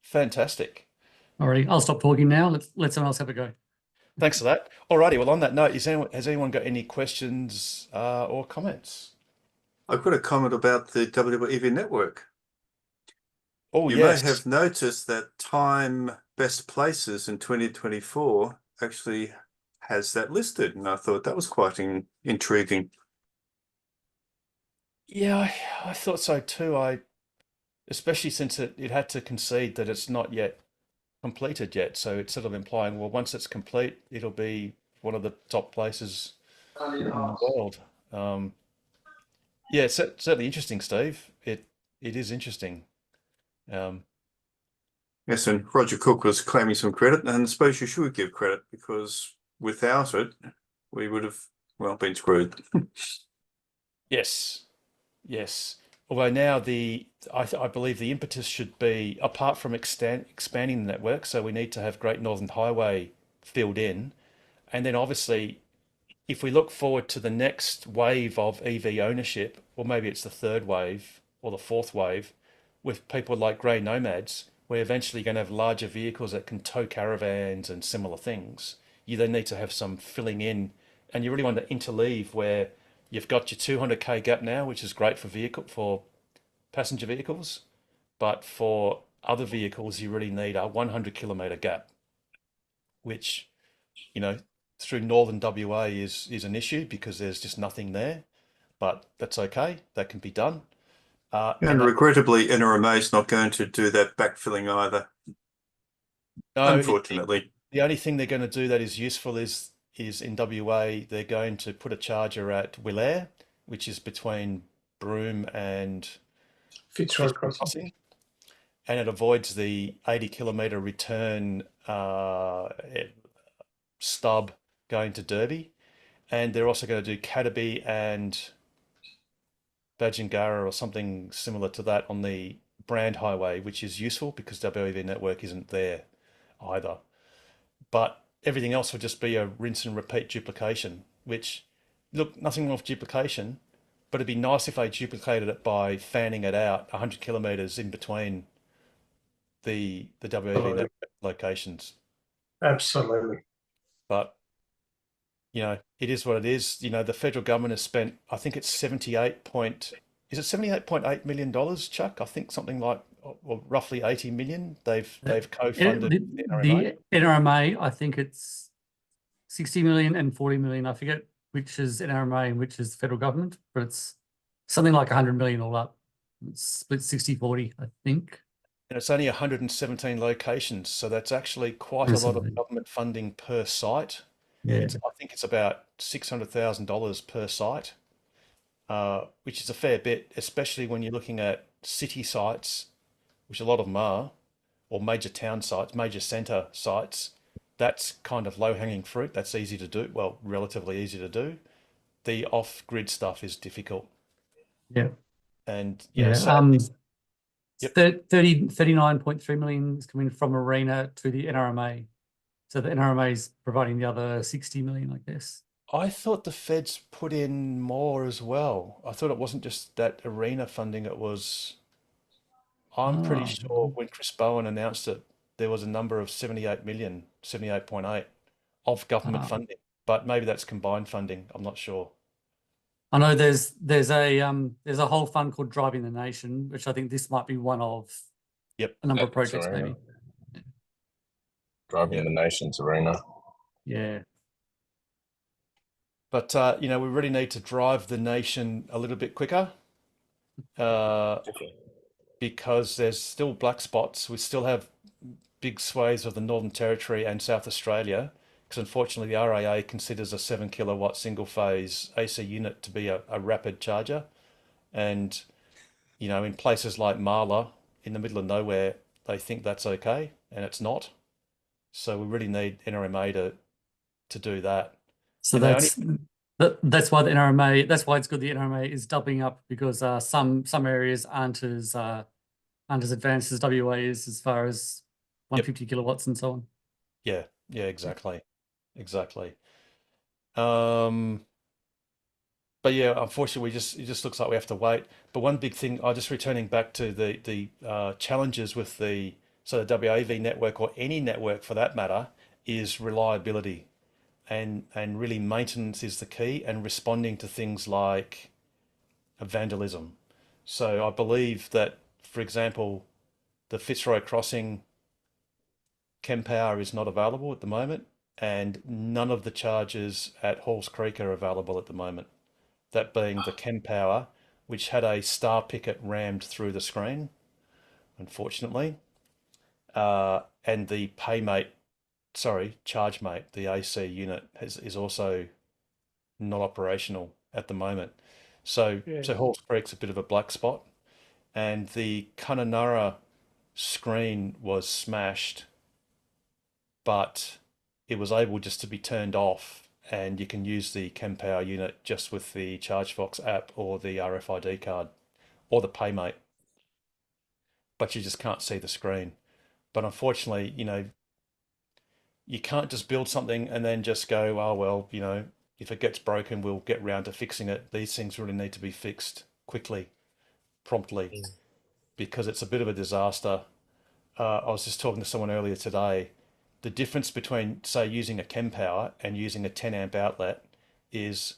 S1: Fantastic.
S14: Alrighty, I'll stop talking now. Let someone else have a go.
S1: Thanks for that. Alrighty, well, on that note, has anyone got any questions or comments?
S6: I've got a comment about the WEV network.
S1: Oh,
S6: you
S1: yes.
S6: may have noticed that Time Best Places in 2024 actually has that listed, and I thought that was quite intriguing.
S1: Yeah, I thought so too. Especially since it had to concede that it's not yet completed yet. So it's sort of implying, well, once it's complete, it'll be one of the top places in the world. Yeah, it's certainly interesting, Steve. It is interesting.
S6: Yes, and Roger Cook was claiming some credit, and I suppose you should give credit, because without it, we would have, well, been screwed.
S1: Yes, yes. Although now I believe the impetus should be, apart from expanding the network, so we need to have Great Northern Highway filled in, and then obviously, if we look forward to the next wave of EV ownership, or maybe it's the third wave or the fourth wave, with people like grey nomads, we're eventually going to have larger vehicles that can tow caravans and similar things. You then need to have some filling in, and you really want to interleave where you've got your 200k gap now, which is great for passenger vehicles, but for other vehicles, you really need a 100 kilometre gap, which, you know, through northern WA is an issue because there's just nothing there, but that's okay. That can be done.
S6: And regrettably, NRMA is not going to do that backfilling either.
S1: No,
S6: unfortunately.
S1: The only thing they're going to do that is useful is in WA, they're going to put a charger at Willair, which is between Broome and
S4: Fitzroy Crossing.
S1: And it avoids the 80 kilometre return stub going to Derby. And they're also going to do Cataby and Badgingarra or something similar to that on the Brand Highway, which is useful because WEV network isn't there either. But everything else will just be a rinse and repeat duplication, which, look, nothing wrong with duplication, but it'd be nice if they duplicated it by fanning it out 100 kilometres in between the WEV network locations.
S4: Absolutely.
S1: But, you know, it is what it is. You know, the federal government has spent, I think it's $78.8 million, Chuck? I think something like, or roughly 80 million. They've co-funded
S14: the NRMA. I think it's 60 million and 40 million. I forget which is NRMA and which is the federal government, but it's something like 100 million all up. It's split 60-40, I think.
S1: And it's only 117 locations, so that's actually quite a lot of government funding per site.
S14: Yeah.
S1: I think it's about $600,000 per site, which is a fair bit, especially when you're looking at city sites, which a lot of them are, or major town sites, major centre sites. That's kind of low-hanging fruit. That's easy to do. Well, relatively easy to do. The off-grid stuff is difficult.
S14: Yeah.
S1: And
S14: yeah,
S1: yep.
S14: 39.3 million is coming from Arena to the NRMA. So the NRMA is providing the other 60 million, I guess.
S1: I thought the feds put in more as well. I thought it wasn't just that Arena funding, it was... I'm pretty sure when Chris Bowen announced it, there was a number of 78 million, 78.8 of government funding, but maybe that's combined funding. I'm not sure.
S14: I know there's a whole fund called Driving the Nation, which I think this might be one of a number of projects, maybe.
S11: Driving the Nation's Arena.
S14: Yeah.
S1: But, you know, we really need to drive the nation a little bit quicker. Because there's still black spots. We still have big swathes of the Northern Territory and South Australia, because unfortunately the RAA considers a 7 kilowatt single phase AC unit to be a rapid charger. And, you know, in places like Marla, in the middle of nowhere, they think that's okay, and it's not. So we really need NRMA to do that.
S14: So that's why the NRMA, that's why it's good the NRMA is doubling up, because some areas aren't as advanced as WA is as far as 150 kilowatts and so on.
S1: Yeah, exactly. But yeah, unfortunately, it just looks like we have to wait. But one big thing, just returning back to the challenges with the WAV network, or any network for that matter, is reliability. And really maintenance is the key, and responding to things like vandalism. So I believe that, for example, the Fitzroy Crossing Kempower is not available at the moment, and none of the chargers at Halls Creek are available at the moment. That being the Kempower, which had a star picket rammed through the screen, unfortunately, and the ChargeMate, the AC unit is also not operational at the moment. So
S4: Yeah.
S1: Halls Creek's a bit of a black spot, and the Kununurra screen was smashed, but it was able just to be turned off, and you can use the ChemPower unit just with the ChargeFox app or the RFID card or the PayMate, but you just can't see the screen. But unfortunately, you can't just build something and then just go, oh, well, if it gets broken, we'll get round to fixing it. These things really need to be fixed quickly, promptly, because it's a bit of a disaster. I was just talking to someone earlier today. The difference between, say, using a ChemPower and using a 10 amp outlet is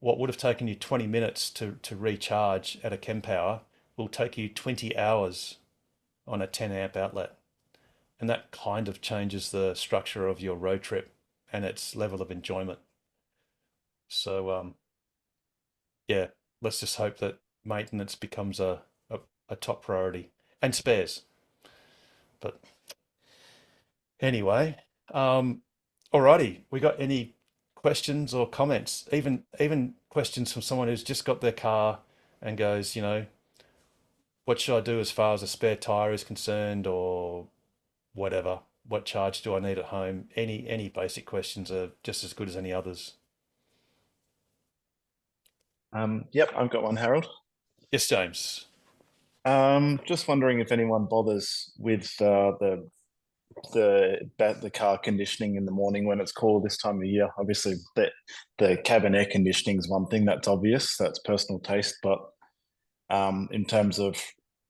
S1: what would have taken you 20 minutes to recharge at a ChemPower will take you 20 hours on a 10 amp outlet. And that kind of changes the structure of your road trip and its level of enjoyment. So, yeah, let's just hope that maintenance becomes a top priority, and spares. But anyway, alrighty, we got any questions or comments? Even questions from someone who's just got their car and goes, what should I do as far as a spare tire is concerned, or whatever? What charge do I need at home? Any basic questions are just as good as any others.
S3: Yep, I've got one, Harold.
S1: Yes, James.
S3: Just wondering if anyone bothers with the car conditioning in the morning when it's cold this time of year. Obviously, the cabin air conditioning is one thing that's obvious. That's personal taste, but in terms of,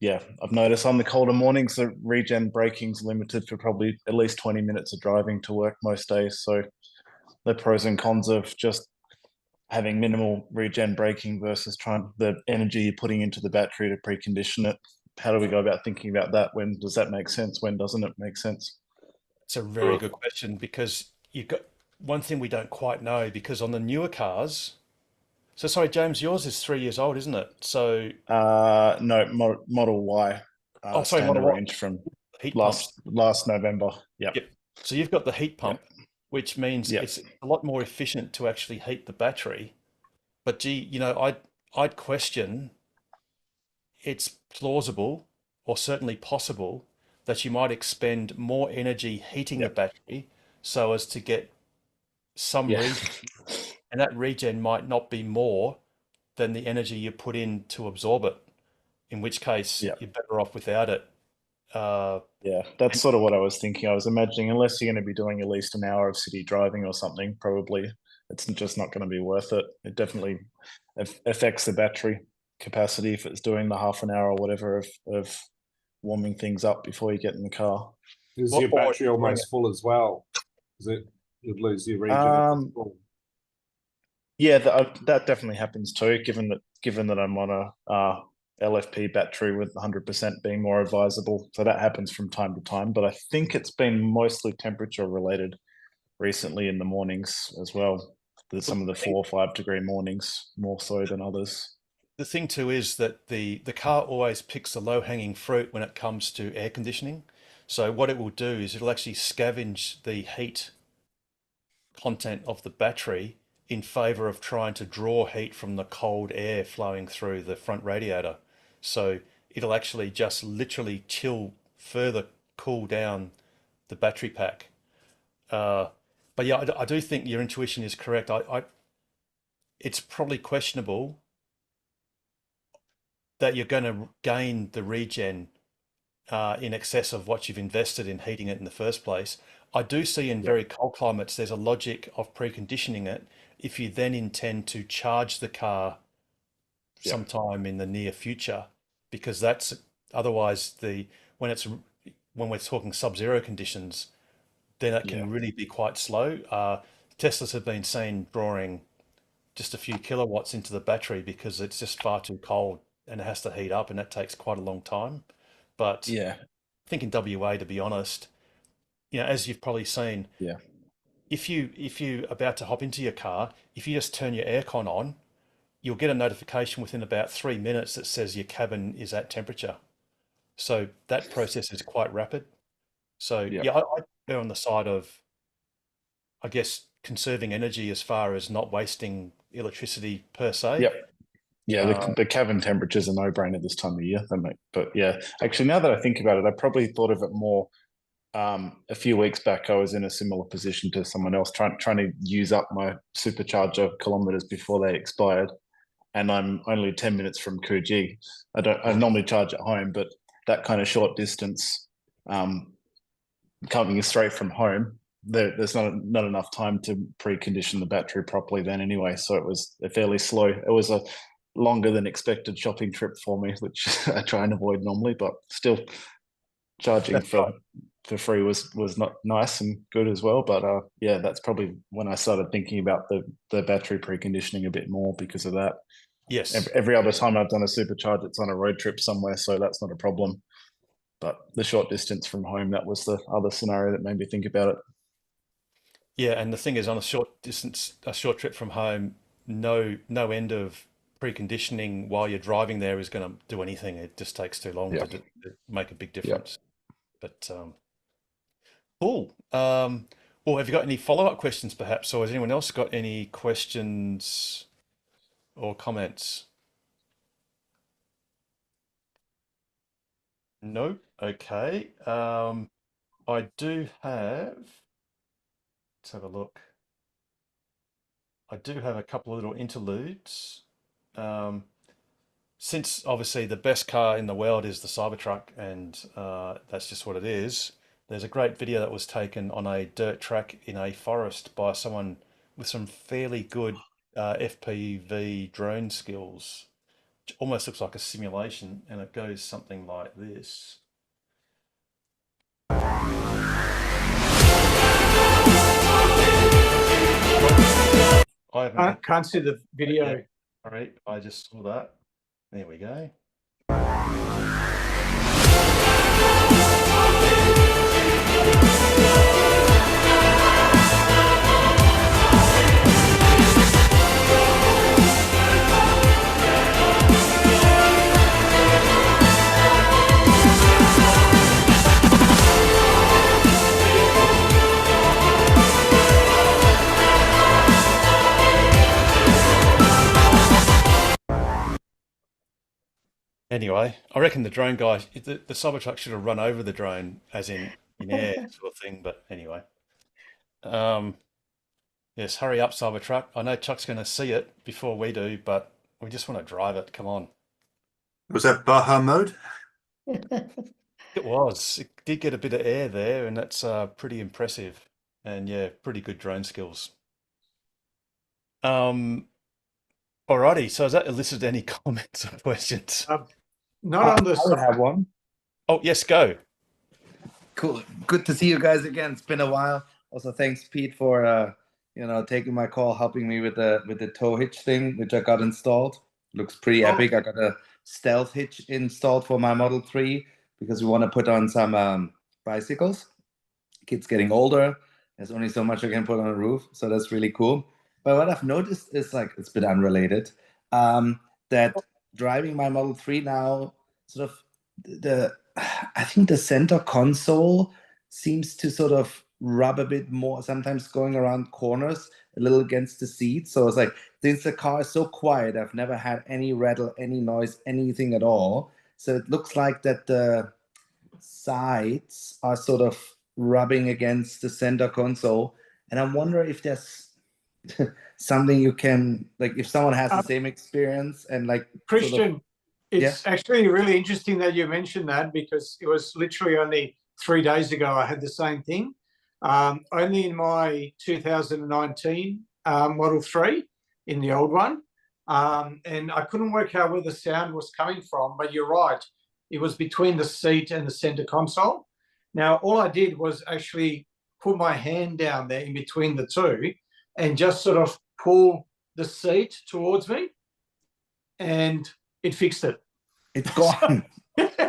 S3: I've noticed on the colder mornings, the regen braking's limited for probably at least 20 minutes of driving to work most days. So the pros and cons of just having minimal regen braking versus the energy you're putting into the battery to precondition it. How do we go about thinking about that? When does that make sense? When doesn't it make sense?
S1: It's a very good question, because you've got one thing we don't quite know, because on the newer cars. So sorry, James, yours is 3 years old, isn't it? So
S3: no, Model Y.
S1: Model Y
S3: range from
S1: heat
S3: last November. Yep.
S1: So you've got the heat pump, which means it's a lot more efficient to actually heat the battery. But gee, I'd question, it's plausible or certainly possible that you might expend more energy heating the battery so as to get some regen, and that regen might not be more than the energy you put in to absorb it, in which case you're better off without it.
S3: That's sort of what I was thinking. I was imagining, unless you're going to be doing at least an hour of city driving or something, probably it's just not going to be worth it. It definitely affects the battery capacity if it's doing the half an hour or whatever of warming things up before you get in the car.
S7: Is your battery almost full as well? Is it, you'd lose your regen?
S3: Yeah, that definitely happens too, given that I'm on a LFP battery with 100% being more advisable. So that happens from time to time, but I think it's been mostly temperature related recently in the mornings as well. There's some of the 4 or 5 degree mornings more so than others.
S1: The thing too is that the car always picks the low hanging fruit when it comes to air conditioning. So what it will do is it'll actually scavenge the heat content of the battery in favor of trying to draw heat from the cold air flowing through the front radiator. So it'll actually just literally further cool down the battery pack. But yeah, I do think your intuition is correct. It's probably questionable that you're going to gain the regen in excess of what you've invested in heating it in the first place. I do see in very cold climates, there's a logic of preconditioning it if you then intend to charge the car sometime in the near future, because that's otherwise when we're talking sub-zero conditions, then it can really be quite slow. Teslas have been seen drawing just a few kilowatts into the battery because it's just far too cold and it has to heat up, and that takes quite a long time. But I think in WA, to be honest, as you've probably seen, if you're about to hop into your car, if you just turn your aircon on, you'll get a notification within about 3 minutes that says your cabin is at temperature. So that process is quite rapid. So I'd err on the side of, I guess, conserving energy as far as not wasting electricity per se.
S3: Yep. Yeah, the cabin temperature is a no-brainer this time of year. But yeah, actually, now that I think about it, I probably thought of it more. A few weeks back, I was in a similar position to someone else, trying to use up my supercharger kilometers before they expired, and I'm only 10 minutes from Coogee. I normally charge at home, but that kind of short distance, coming straight from home, there's not enough time to precondition the battery properly then anyway. So it was fairly slow. It was a longer than expected shopping trip for me, which I try and avoid normally, but still charging for free was not nice and good as well. But yeah, that's probably when I started thinking about the battery preconditioning a bit more because of that.
S1: Yes.
S3: Every other time I've done a supercharge, it's on a road trip somewhere, so that's not a problem. But the short distance from home, that was the other scenario that made me think about it.
S1: Yeah, and the thing is, on a short trip from home, no end of preconditioning while you're driving there is going to do anything. It just takes too long to make a big difference. But cool. Well, have you got any follow-up questions perhaps, or has anyone else got any questions or comments? No. Okay. I do have. Let's have a look. I do have a couple of little interludes. Since obviously the best car in the world is the Cybertruck, and that's just what it is, there's a great video that was taken on a dirt track in a forest by someone with some fairly good FPV drone skills. Which almost looks like a simulation, and it goes something like this.
S4: I can't see the video.
S1: Yeah. All right, I just saw that. There we go. Anyway, I reckon the drone guy, the Cybertruck should have run over the drone, as in air sort of thing. But anyway, yes, hurry up, Cybertruck. I know Chuck's going to see it before we do, but we just want to drive it. Come on.
S6: Was that Baja mode?
S1: It was. It did get a bit of air there, and that's pretty impressive. And yeah, pretty good drone skills. Alrighty, so has that elicited any comments or questions?
S4: Not on this.
S15: I would have one.
S1: Oh, yes, go.
S15: Cool. Good to see you guys again. It's been a while. Also, thanks, Pete, for taking my call, helping me with the tow hitch thing, which I got installed. Looks pretty epic. I got a stealth hitch installed for my Model 3 because we want to put on some bicycles. Kid's getting older. There's only so much I can put on a roof, so that's really cool. But what I've noticed is, like, it's a bit unrelated, that driving my Model 3 now, sort of I think the center console seems to sort of rub a bit more, sometimes going around corners a little against the seat. So it's like, since the car is so quiet, I've never had any rattle, any noise, anything at all. So it looks like that the sides are sort of rubbing against the center console. And I wonder if there's something you can, like, if someone has the same experience and, like,
S4: Christian,
S15: sort of,
S4: it's actually really interesting that you mentioned that, because it was literally only 3 days ago I had the same thing. Only in my 2019 Model 3, in the old one, and I couldn't work out where the sound was coming from, but you're right, it was between the seat and the center console. Now, all I did was actually put my hand down there in between the two and just sort of pull the seat towards me, and it fixed it.
S15: It's gone.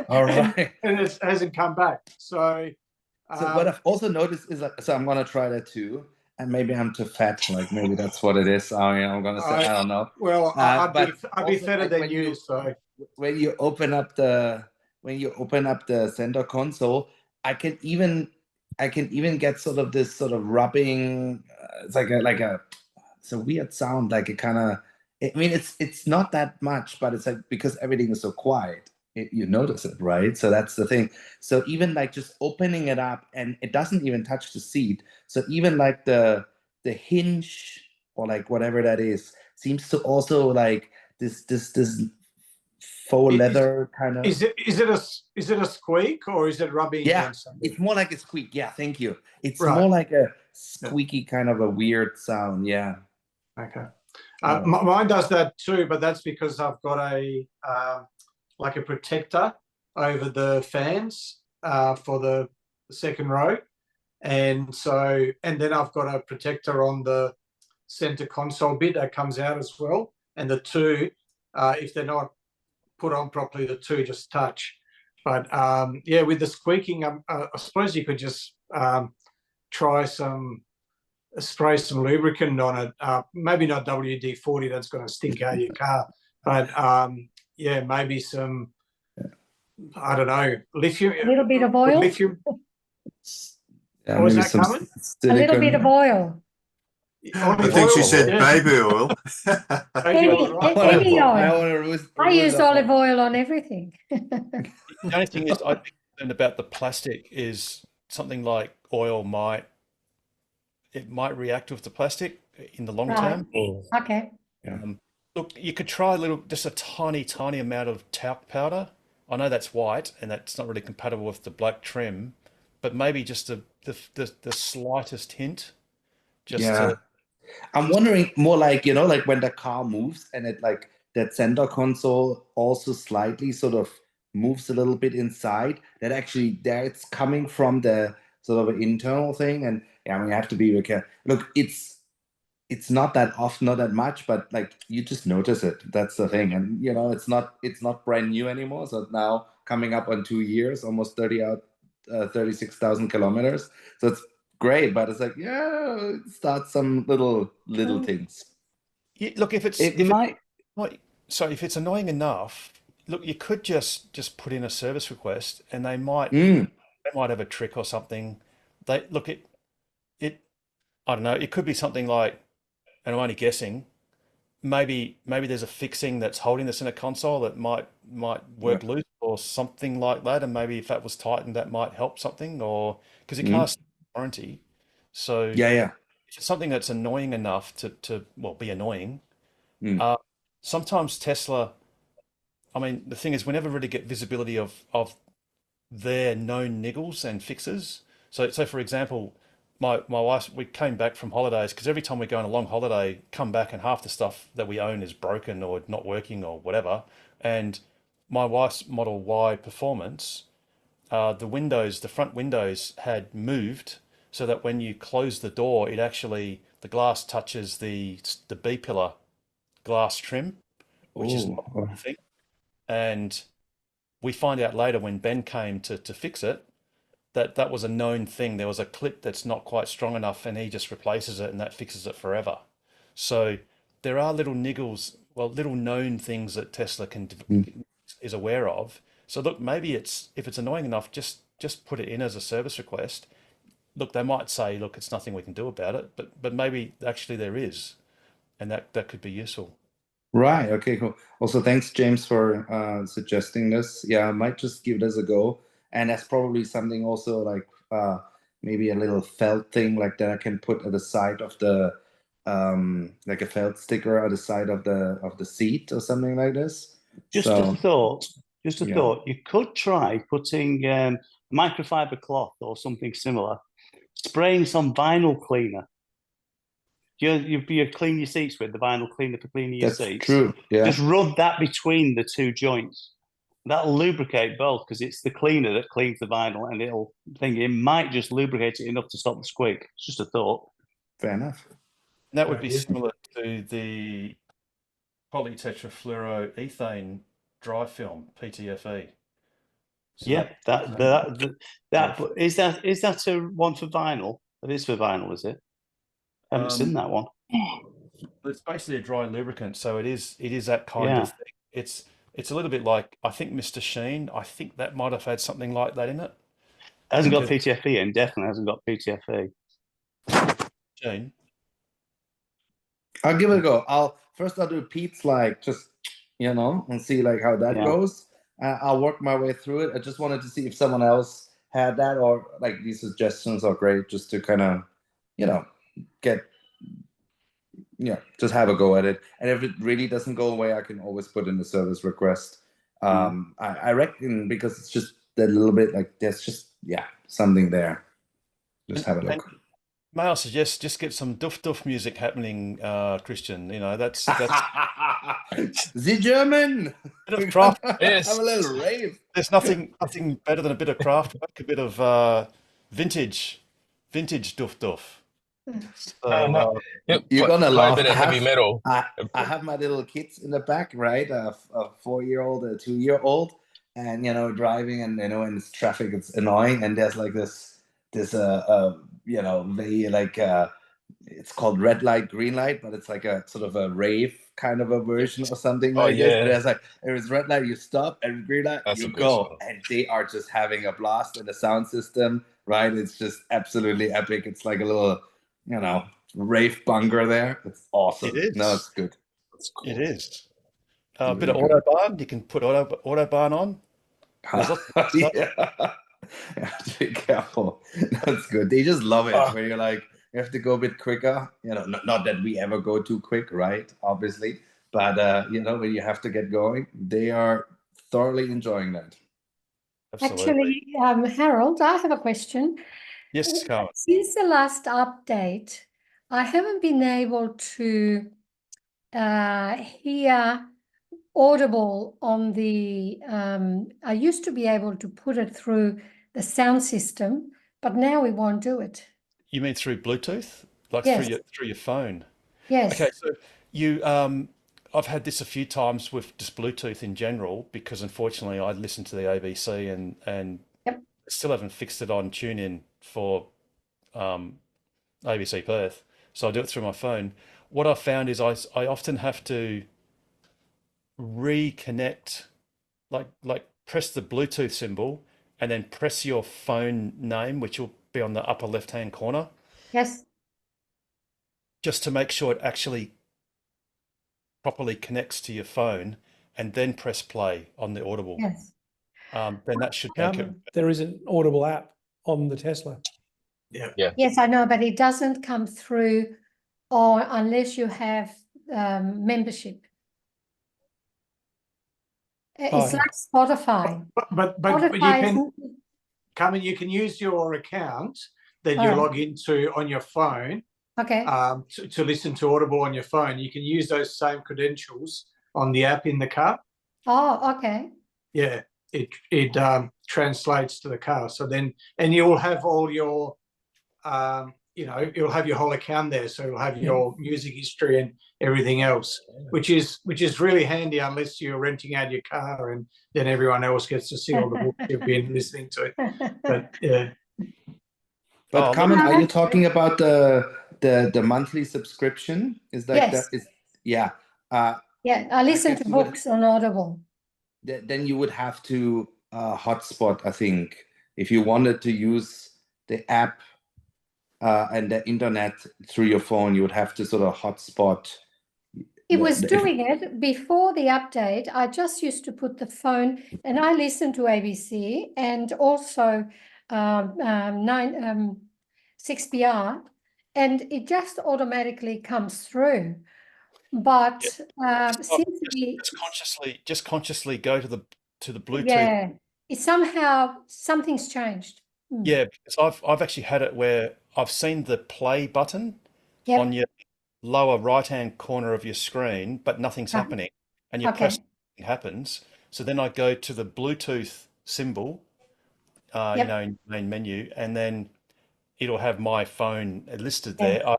S15: All right.
S4: And it hasn't come back. So
S15: what I've also noticed is that, so I'm going to try that too. And maybe I'm too fat. Like, maybe that's what it is. I mean, I'm going to say, I don't know.
S4: Well, I'd be fatter
S15: like,
S4: than you. So
S15: when you open up the center console, I can even get sort of this sort of rubbing, it's it's a weird sound, like it kind of. I mean, it's not that much, but it's like because everything is so quiet, you notice it, right? So that's the thing. So even like just opening it up, and it doesn't even touch the seat. So even like the hinge or like whatever that is seems to also like this faux leather kind of.
S4: Is it a squeak or is it rubbing against something?
S15: It's more like a squeak. Yeah, thank you. It's more like a squeaky kind of a weird sound. Yeah.
S4: Okay. Mine does that too, but that's because I've got a like a protector over the fans for the second row, and then I've got a protector on the center console bit that comes out as well, and the two, if they're not put on properly, the two just touch. But yeah, with the squeaking, I suppose you could just spray some lubricant on it. Maybe not WD-40, that's going to stink out your car. But yeah, maybe some, I don't know, lithium.
S16: A little bit of oil.
S4: Lithium.
S15: Yeah,
S4: Was that coming?
S16: A little bit of oil.
S6: I think she said baby oil.
S16: Any oil. I use olive oil on everything.
S1: The only thing is, I think about the plastic is something like oil might react with the plastic in the long term.
S16: Okay.
S1: Look, you could try just a tiny amount of talc powder. I know that's white and that's not really compatible with the black trim, but maybe just the slightest hint.
S15: I'm wondering more like, like when the car moves and it like that center console also slightly sort of moves a little bit inside, that actually that's coming from the sort of internal thing. And I mean, you have to be careful. Look, it's not that often, not that much, but like you just notice it. That's the thing. And it's not brand new anymore. So now coming up on 2 years, almost 36,000 kilometers. So it's great, but it's like, start some little things.
S1: Look, if it's annoying enough, look, you could just put in a service request, and they might have a trick or something. I don't know. It could be something like, and I'm only guessing, maybe there's a fixing that's holding the center console that might work loose or something like that, and maybe if that was tightened, that might help something, or because it can't warranty. So if it's something that's annoying enough to be annoying. Sometimes Tesla, I mean, the thing is we never really get visibility of their known niggles and fixes. So for example, my wife, we came back from holidays, because every time we go on a long holiday, come back and half the stuff that we own is broken or not working or whatever. And my wife's Model Y Performance, the front windows had moved so that when you close the door, the glass touches the B-pillar glass trim, which is not a thing. And we find out later when Ben came to fix it, that was a known thing. There was a clip that's not quite strong enough, and he just replaces it, and that fixes it forever. So there are little niggles, little known things that Tesla is aware of. So look, maybe if it's annoying enough, just put it in as a service request. Look, they might say, look, it's nothing we can do about it, but maybe actually there is, and that could be useful.
S15: Right. Okay, cool. Also, thanks, James, for suggesting this. Yeah, I might just give this a go. And that's probably something also like maybe a little felt thing like that I can put at the side of the like a felt sticker at the side of the seat or something like this.
S13: Just a thought. You could try putting microfiber cloth or something similar, spraying some vinyl cleaner. You clean your seats with the vinyl cleaner for cleaning your seats.
S15: That's true. Yeah.
S13: Just rub that between the two joints. That'll lubricate both, because it's the cleaner that cleans the vinyl, and it might just lubricate it enough to stop the squeak. It's just a thought.
S15: Fair enough.
S1: And that would be similar to the polytetrafluoroethane dry film, PTFE. So
S13: yeah, is that a one for vinyl? That is for vinyl, is it? I haven't seen that one.
S1: It's basically a dry lubricant, so it is that kind of thing. It's a little bit like, I think Mr. Sheen, I think that might have had something like that in it.
S13: Hasn't got PTFE in, definitely hasn't got PTFE.
S1: Sheen?
S15: I'll give it a go. I'll do Pete's like just and see like how that goes. I'll work my way through it. I just wanted to see if someone else had that, or like these suggestions are great just to kind of get just have a go at it. And if it really doesn't go away, I can always put in a service request. I reckon because it's just that little bit like there's just something there. Just have a look.
S1: May I suggest just get some duff music happening, Christian? That's
S15: the German.
S1: Bit of craft.
S11: Yes.
S15: Have a little rave.
S1: There's nothing better than a bit of craft work, a bit of vintage duff.
S15: You're gonna laugh.
S11: A bit of heavy metal.
S15: I have my little kids in the back, right? A 4-year-old, a 2-year-old, and driving, and in this traffic, it's annoying. And there's like this very like it's called red light, green light, but it's like a sort of a rave kind of a version or something like this. And there's like there is red light, you stop, and green light, you go, and they are just having a blast in the sound system, right? It's just absolutely epic. It's like a little rave bunker there. It's awesome.
S1: It is.
S15: No, it's good.
S1: Cool. It is. A bit of Autobahn. You can put Autobahn on.
S15: Be careful. That's good. They just love it. Where you're like, you have to go a bit quicker. Not that we ever go too quick, right? Obviously, but when you have to get going, they are thoroughly enjoying that.
S1: Absolutely.
S16: Actually, Harold, I have a question.
S1: Yes, Carmen.
S16: Since the last update, I haven't been able to hear Audible on the. I used to be able to put it through the sound system, but now we won't do it.
S1: You mean through Bluetooth, like
S16: Yes.
S1: through your phone?
S16: Yes.
S1: Okay, so you, I've had this a few times with just Bluetooth in general, because unfortunately I listen to the ABC and still haven't fixed it on TuneIn for ABC Perth, so I do it through my phone. What I've found is I often have to reconnect, like press the Bluetooth symbol and then press your phone name, which will be on the upper left-hand corner.
S16: Yes.
S1: Just to make sure it actually properly connects to your phone, and then press play on the Audible.
S16: Yes.
S1: Then that should make it.
S17: There is an Audible app on the Tesla.
S11: Yeah.
S16: Yes, I know, but it doesn't come through or unless you have membership. It's like Spotify.
S4: But you
S16: Spotify
S4: can come in. You can use your account that you log into on your phone.
S16: Okay.
S4: To listen to Audible on your phone. You can use those same credentials on the app in the car.
S16: Oh, okay.
S4: Yeah, it translates to the car. So then, and you'll have all your, you'll have your whole account there. So you'll have your music history and everything else, which is really handy unless you're renting out your car and then everyone else gets to see all the books you've been listening to. But yeah.
S15: But Carmen, are you talking about the monthly subscription? Is that
S16: Yes.
S15: Yeah,
S16: I listen to books on Audible.
S15: then you would have to hotspot, I think. If you wanted to use the app and the internet through your phone, you would have to sort of hotspot.
S16: It was doing it before the update. I just used to put the phone, and I listen to ABC and also 6PR, and it just automatically comes through. But since
S1: just consciously go to the Bluetooth.
S16: Yeah, it somehow something's changed.
S1: Yeah, because I've actually had it where I've seen the play button on your lower right-hand corner of your screen, but nothing's happening, and you press, it happens. So then I go to the Bluetooth symbol, in the main menu, and then it'll have my phone listed there. I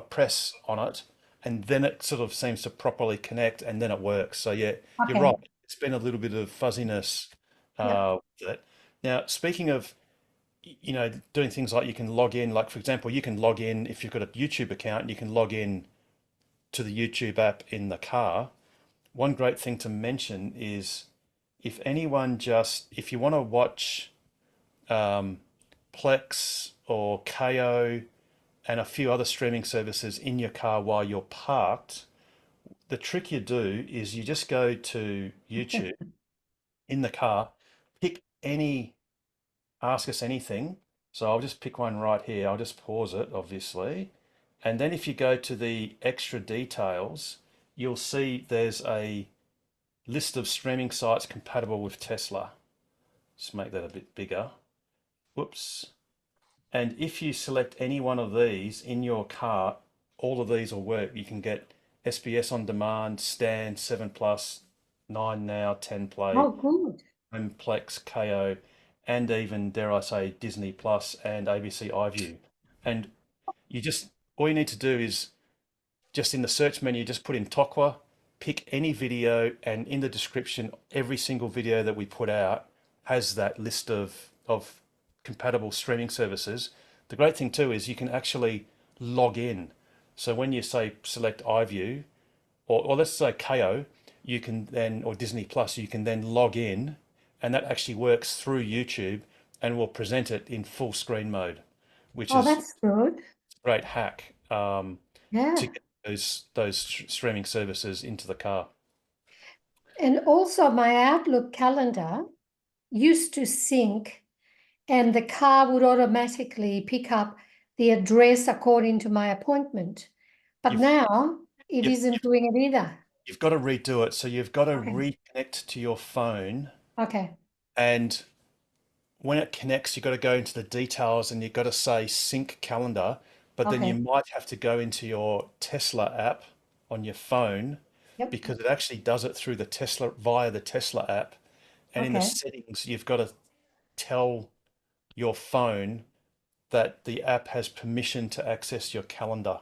S1: press on it, and then it sort of seems to properly connect, and then it works. So yeah, you're right. It's been a little bit of fuzziness with it. Now, speaking of, doing things like you can log in, like for example, you can log in if you've got a YouTube account, you can log in to the YouTube app in the car. One great thing to mention is if you want to watch Plex or KO and a few other streaming services in your car while you're parked, the trick you do is you just go to YouTube in the car, pick any, ask us anything. So I'll just pick one right here. I'll just pause it, obviously. And then if you go to the extra details, you'll see there's a list of streaming sites compatible with Tesla. Just make that a bit bigger. Whoops. And if you select any one of these in your car, all of these will work. You can get SBS On Demand, Stan, 7+, 9 Now, 10 Play,
S16: Oh, good.
S1: Homeplex, KO, and even, dare I say, Disney Plus and ABC iView. And you just, all you need to do is just in the search menu, just put in Tokwa, pick any video, and in the description, every single video that we put out has that list of compatible streaming services. The great thing too is you can actually log in. So when you say select iView, or let's say KO, you can then, or Disney Plus, you can then log in, and that actually works through YouTube and will present it in full screen mode, which is
S16: that's good.
S1: a great hack
S16: Yeah.
S1: to get those streaming services into the car.
S16: And also my Outlook calendar used to sync, and the car would automatically pick up the address according to my appointment. But now it isn't doing it either.
S1: You've got to redo it. So you've got to reconnect to your phone.
S16: Okay.
S1: And when it connects, you've got to go into the details and you've got to say sync calendar. But then you might have to go into your Tesla app on your phone because it actually does it through the Tesla, via the Tesla app. And in the settings, you've got to tell your phone that the app has permission to access your calendar.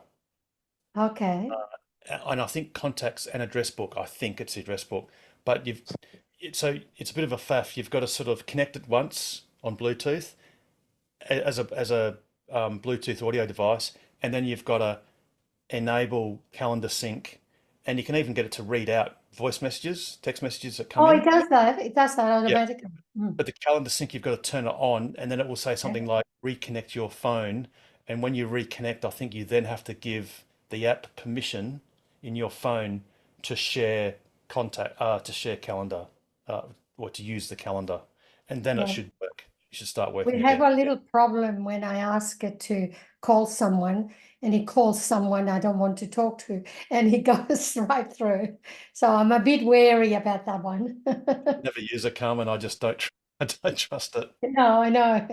S16: Okay.
S1: And I think contacts and address book. I think it's the address book, but so it's a bit of a faff. You've got to sort of connect it once on Bluetooth as a Bluetooth audio device, and then you've got to enable calendar sync, and you can even get it to read out voice messages, text messages that come in.
S16: It does that. It does that automatically.
S1: But the calendar sync, you've got to turn it on, and then it will say something like reconnect your phone. And when you reconnect, I think you then have to give the app permission in your phone to share to share calendar, or to use the calendar, and then it should work. You should start working.
S16: We have a little problem when I ask it to call someone, and he calls someone I don't want to talk to, and he goes right through. So I'm a bit wary about that one.
S1: Never use it, Carmen. I just don't trust it.
S16: No, I know.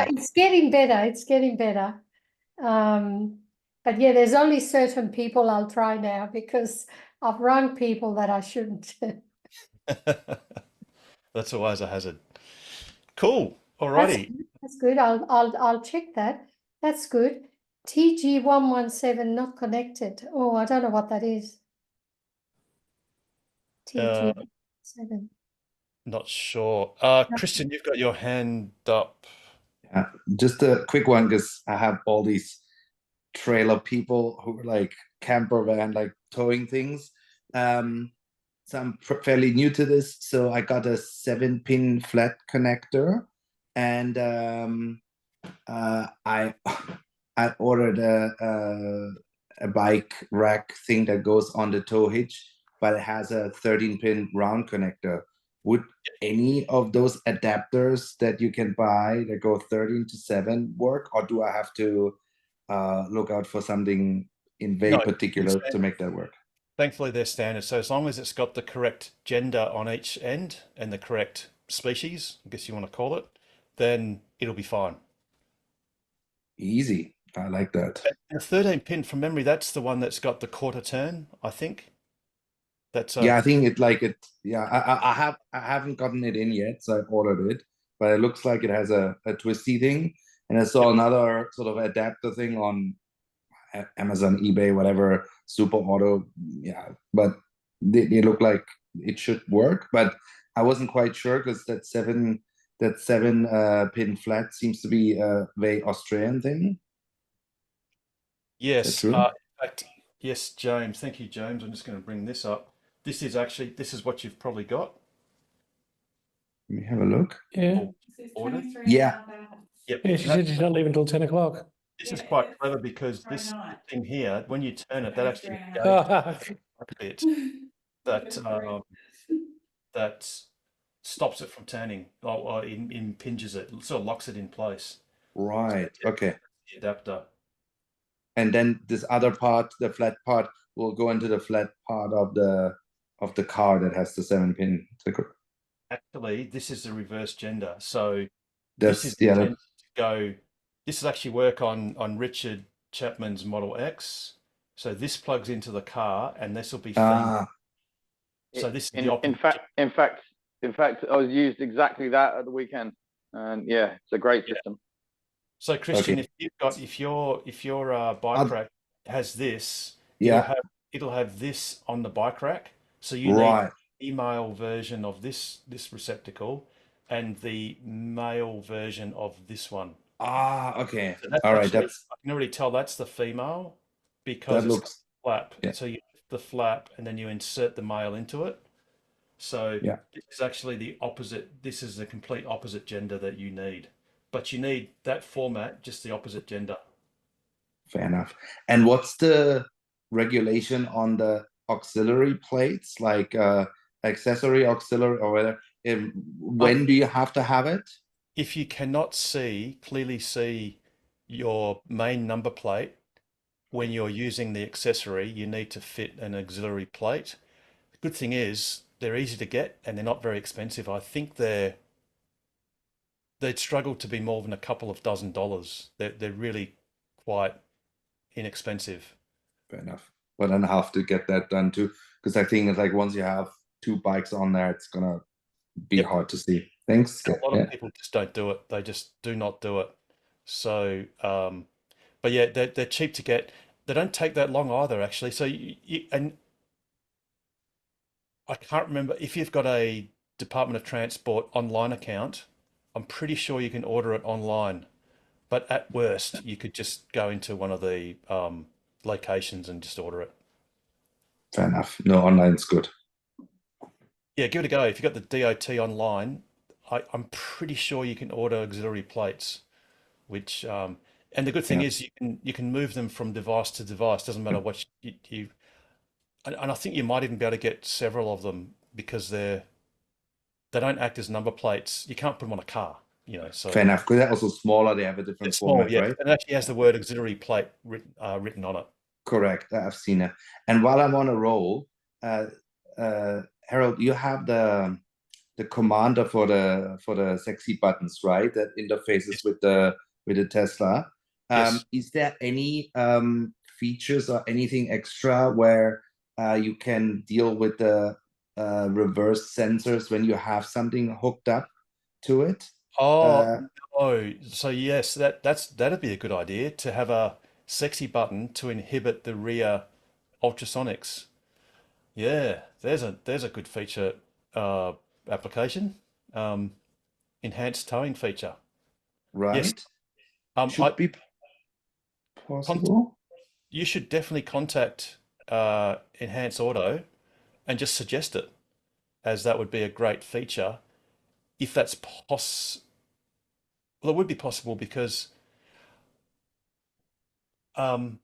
S16: It's getting better. It's getting better. But yeah, there's only certain people I'll try now because I've rung people that I shouldn't.
S1: That's always a hazard. Cool. Alrighty.
S16: That's good. I'll check that. That's good. TG117 not connected. Oh, I don't know what that is. TG117.
S1: Not sure. Christian, you've got your hand up.
S15: Yeah, just a quick one because I have all these trailer people who are like camper van, like towing things. So I'm fairly new to this. So I got a 7-pin flat connector, and I ordered a bike rack thing that goes on the tow hitch, but it has a 13-pin round connector. Would any of those adapters that you can buy that go 13 to 7 work, or do I have to look out for something in very particular to make that work?
S1: Thankfully, they're standard. So as long as it's got the correct gender on each end and the correct species, I guess you want to call it, then it'll be fine.
S15: Easy. I like that.
S1: And a 13-pin from memory, that's the one that's got the quarter turn, I think. That's
S15: yeah, I think I haven't gotten it in yet, so I've ordered it, but it looks like it has a twisty thing. And I saw another sort of adapter thing on Amazon, eBay, whatever, Super Auto. Yeah, but they look like it should work, but I wasn't quite sure because that seven pin flat seems to be a very Australian thing.
S1: Yes. In fact, yes, James. Thank you, James. I'm just going to bring this up. This is what you've probably got.
S15: Let me have a look.
S17: Yeah.
S1: Ordered.
S15: Yeah.
S1: Yep.
S17: Yeah, she said she's not leaving until 10 o'clock.
S1: this is quite clever because this thing here, when you turn it, that actually engages a bit that stops it from turning or impinges it, sort of locks it in place.
S15: Right. Okay.
S1: The adapter.
S15: And then this other part, the flat part, will go into the flat part of the car that has the 7-pin.
S1: Actually, this is the reverse gender. So
S15: That's
S1: this is
S15: the other.
S1: to go. This will actually work on Richard Chapman's Model X. So this plugs into the car, and this will be female. So this is the opposite.
S18: In fact, I was used exactly that at the weekend, and yeah, it's a great system.
S1: So Christian, if your bike rack has this, it'll have this on the bike rack. So you need the female version of this receptacle and the male version of this one.
S15: Okay.
S1: So
S15: All right.
S1: I can already tell that's the female because it's got a flap.
S15: Yeah.
S1: So you lift the flap and then you insert the male into it. So this is actually the opposite. This is the complete opposite gender that you need. But you need that format, just the opposite gender.
S15: Fair enough. And what's the regulation on the auxiliary plates, like accessory, auxiliary, or whatever? When do you have to have it?
S1: If you cannot clearly see your main number plate, when you're using the accessory, you need to fit an auxiliary plate. The good thing is they're easy to get and they're not very expensive. I think they'd struggle to be more than a couple of $dozen. They're really quite inexpensive.
S15: Fair enough. But then I have to get that done too, because I think it's like once you have 2 bikes on there, it's gonna be hard to see. Thanks.
S1: A lot of people just don't do it. They just do not do it. So, but yeah, they're cheap to get. They don't take that long either, actually. So, and I can't remember if you've got a Department of Transport online account. I'm pretty sure you can order it online, but at worst, you could just go into one of the locations and just order it.
S15: Fair enough. No, online's good.
S1: Yeah, give it a go. If you've got the DOT online, I'm pretty sure you can order auxiliary plates, which and the good thing is you can move them from device to device. Doesn't matter what you and I think you might even be able to get several of them because they don't act as number plates. You can't put them on a car, So
S15: fair enough. Because they're also smaller. They have a different format, right?
S1: And it actually has the word auxiliary plate written on it.
S15: Correct. I've seen it. And while I'm on a roll, Harold, you have the commander for the sexy buttons, right? That interfaces with the Tesla. Is there any features or anything extra where you can deal with the reverse sensors when you have something hooked up to it?
S1: No. So yes, that'd be a good idea to have a sexy button to inhibit the rear ultrasonics. Yeah, there's a good feature application. Enhanced towing feature.
S15: Right.
S1: Yes.
S15: Should be possible.
S1: You should definitely contact Enhance Auto and just suggest it, as that would be a great feature. If that's well, it would be possible because well,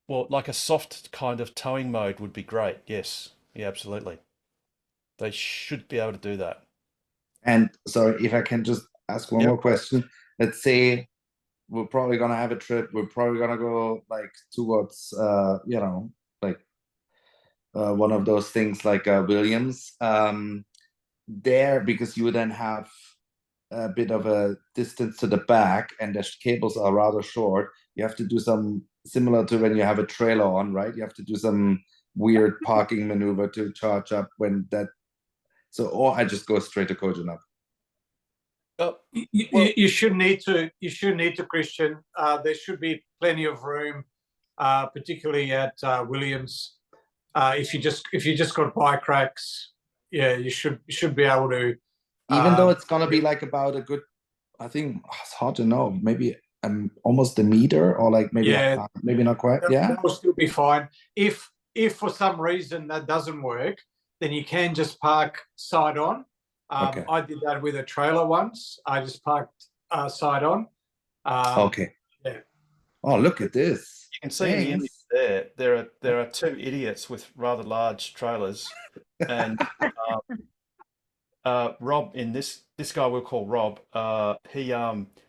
S1: like a soft kind of towing mode would be great. Yes. Yeah, absolutely. They should be able to do that.
S15: And sorry, if I can just ask one more question. Let's say we're probably gonna have a trip. We're probably gonna go like towards one of those things like Williams. There, because you then have a bit of a distance to the back and the cables are rather short, you have to do some similar to when you have a trailer on, right? You have to do some weird parking maneuver to charge up when that. So, or I just go straight to Kojonup.
S4: You should need to, Christian. There should be plenty of room, particularly at Williams. If you just got bike racks, you should be able to.
S15: Even though it's gonna be like about a good, I think it's hard to know. Maybe almost a meter, or like maybe maybe not quite.
S4: That will still be fine. If for some reason that doesn't work, then you can just park side on. I did that with a trailer once. I just parked side on.
S15: Okay.
S4: Yeah.
S15: Oh, look at this.
S1: You can see in the image there are two idiots with rather large trailers, and Rob in this guy we'll call Rob. He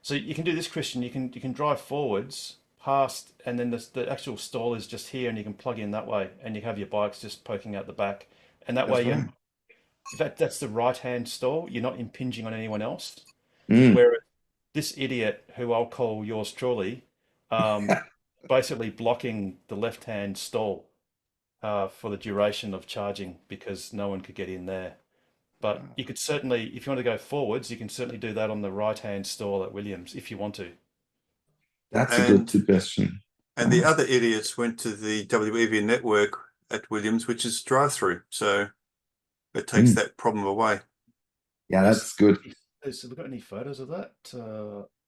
S1: so you can do this, Christian. You can drive forwards past, and then the actual stall is just here, and you can plug in that way, and you have your bikes just poking out the back, and that way that's the right hand stall. You're not impinging on anyone else. Whereas this idiot, who I'll call yours truly, basically blocking the left hand stall for the duration of charging because no one could get in there. But you could certainly, if you want to go forwards, you can certainly do that on the right-hand stall at Williams if you want to.
S15: That's a good suggestion.
S6: And the other idiots went to the WEV network at Williams, which is drive-through. So it takes that problem away.
S15: Yeah, that's good.
S1: Have we got any photos of that?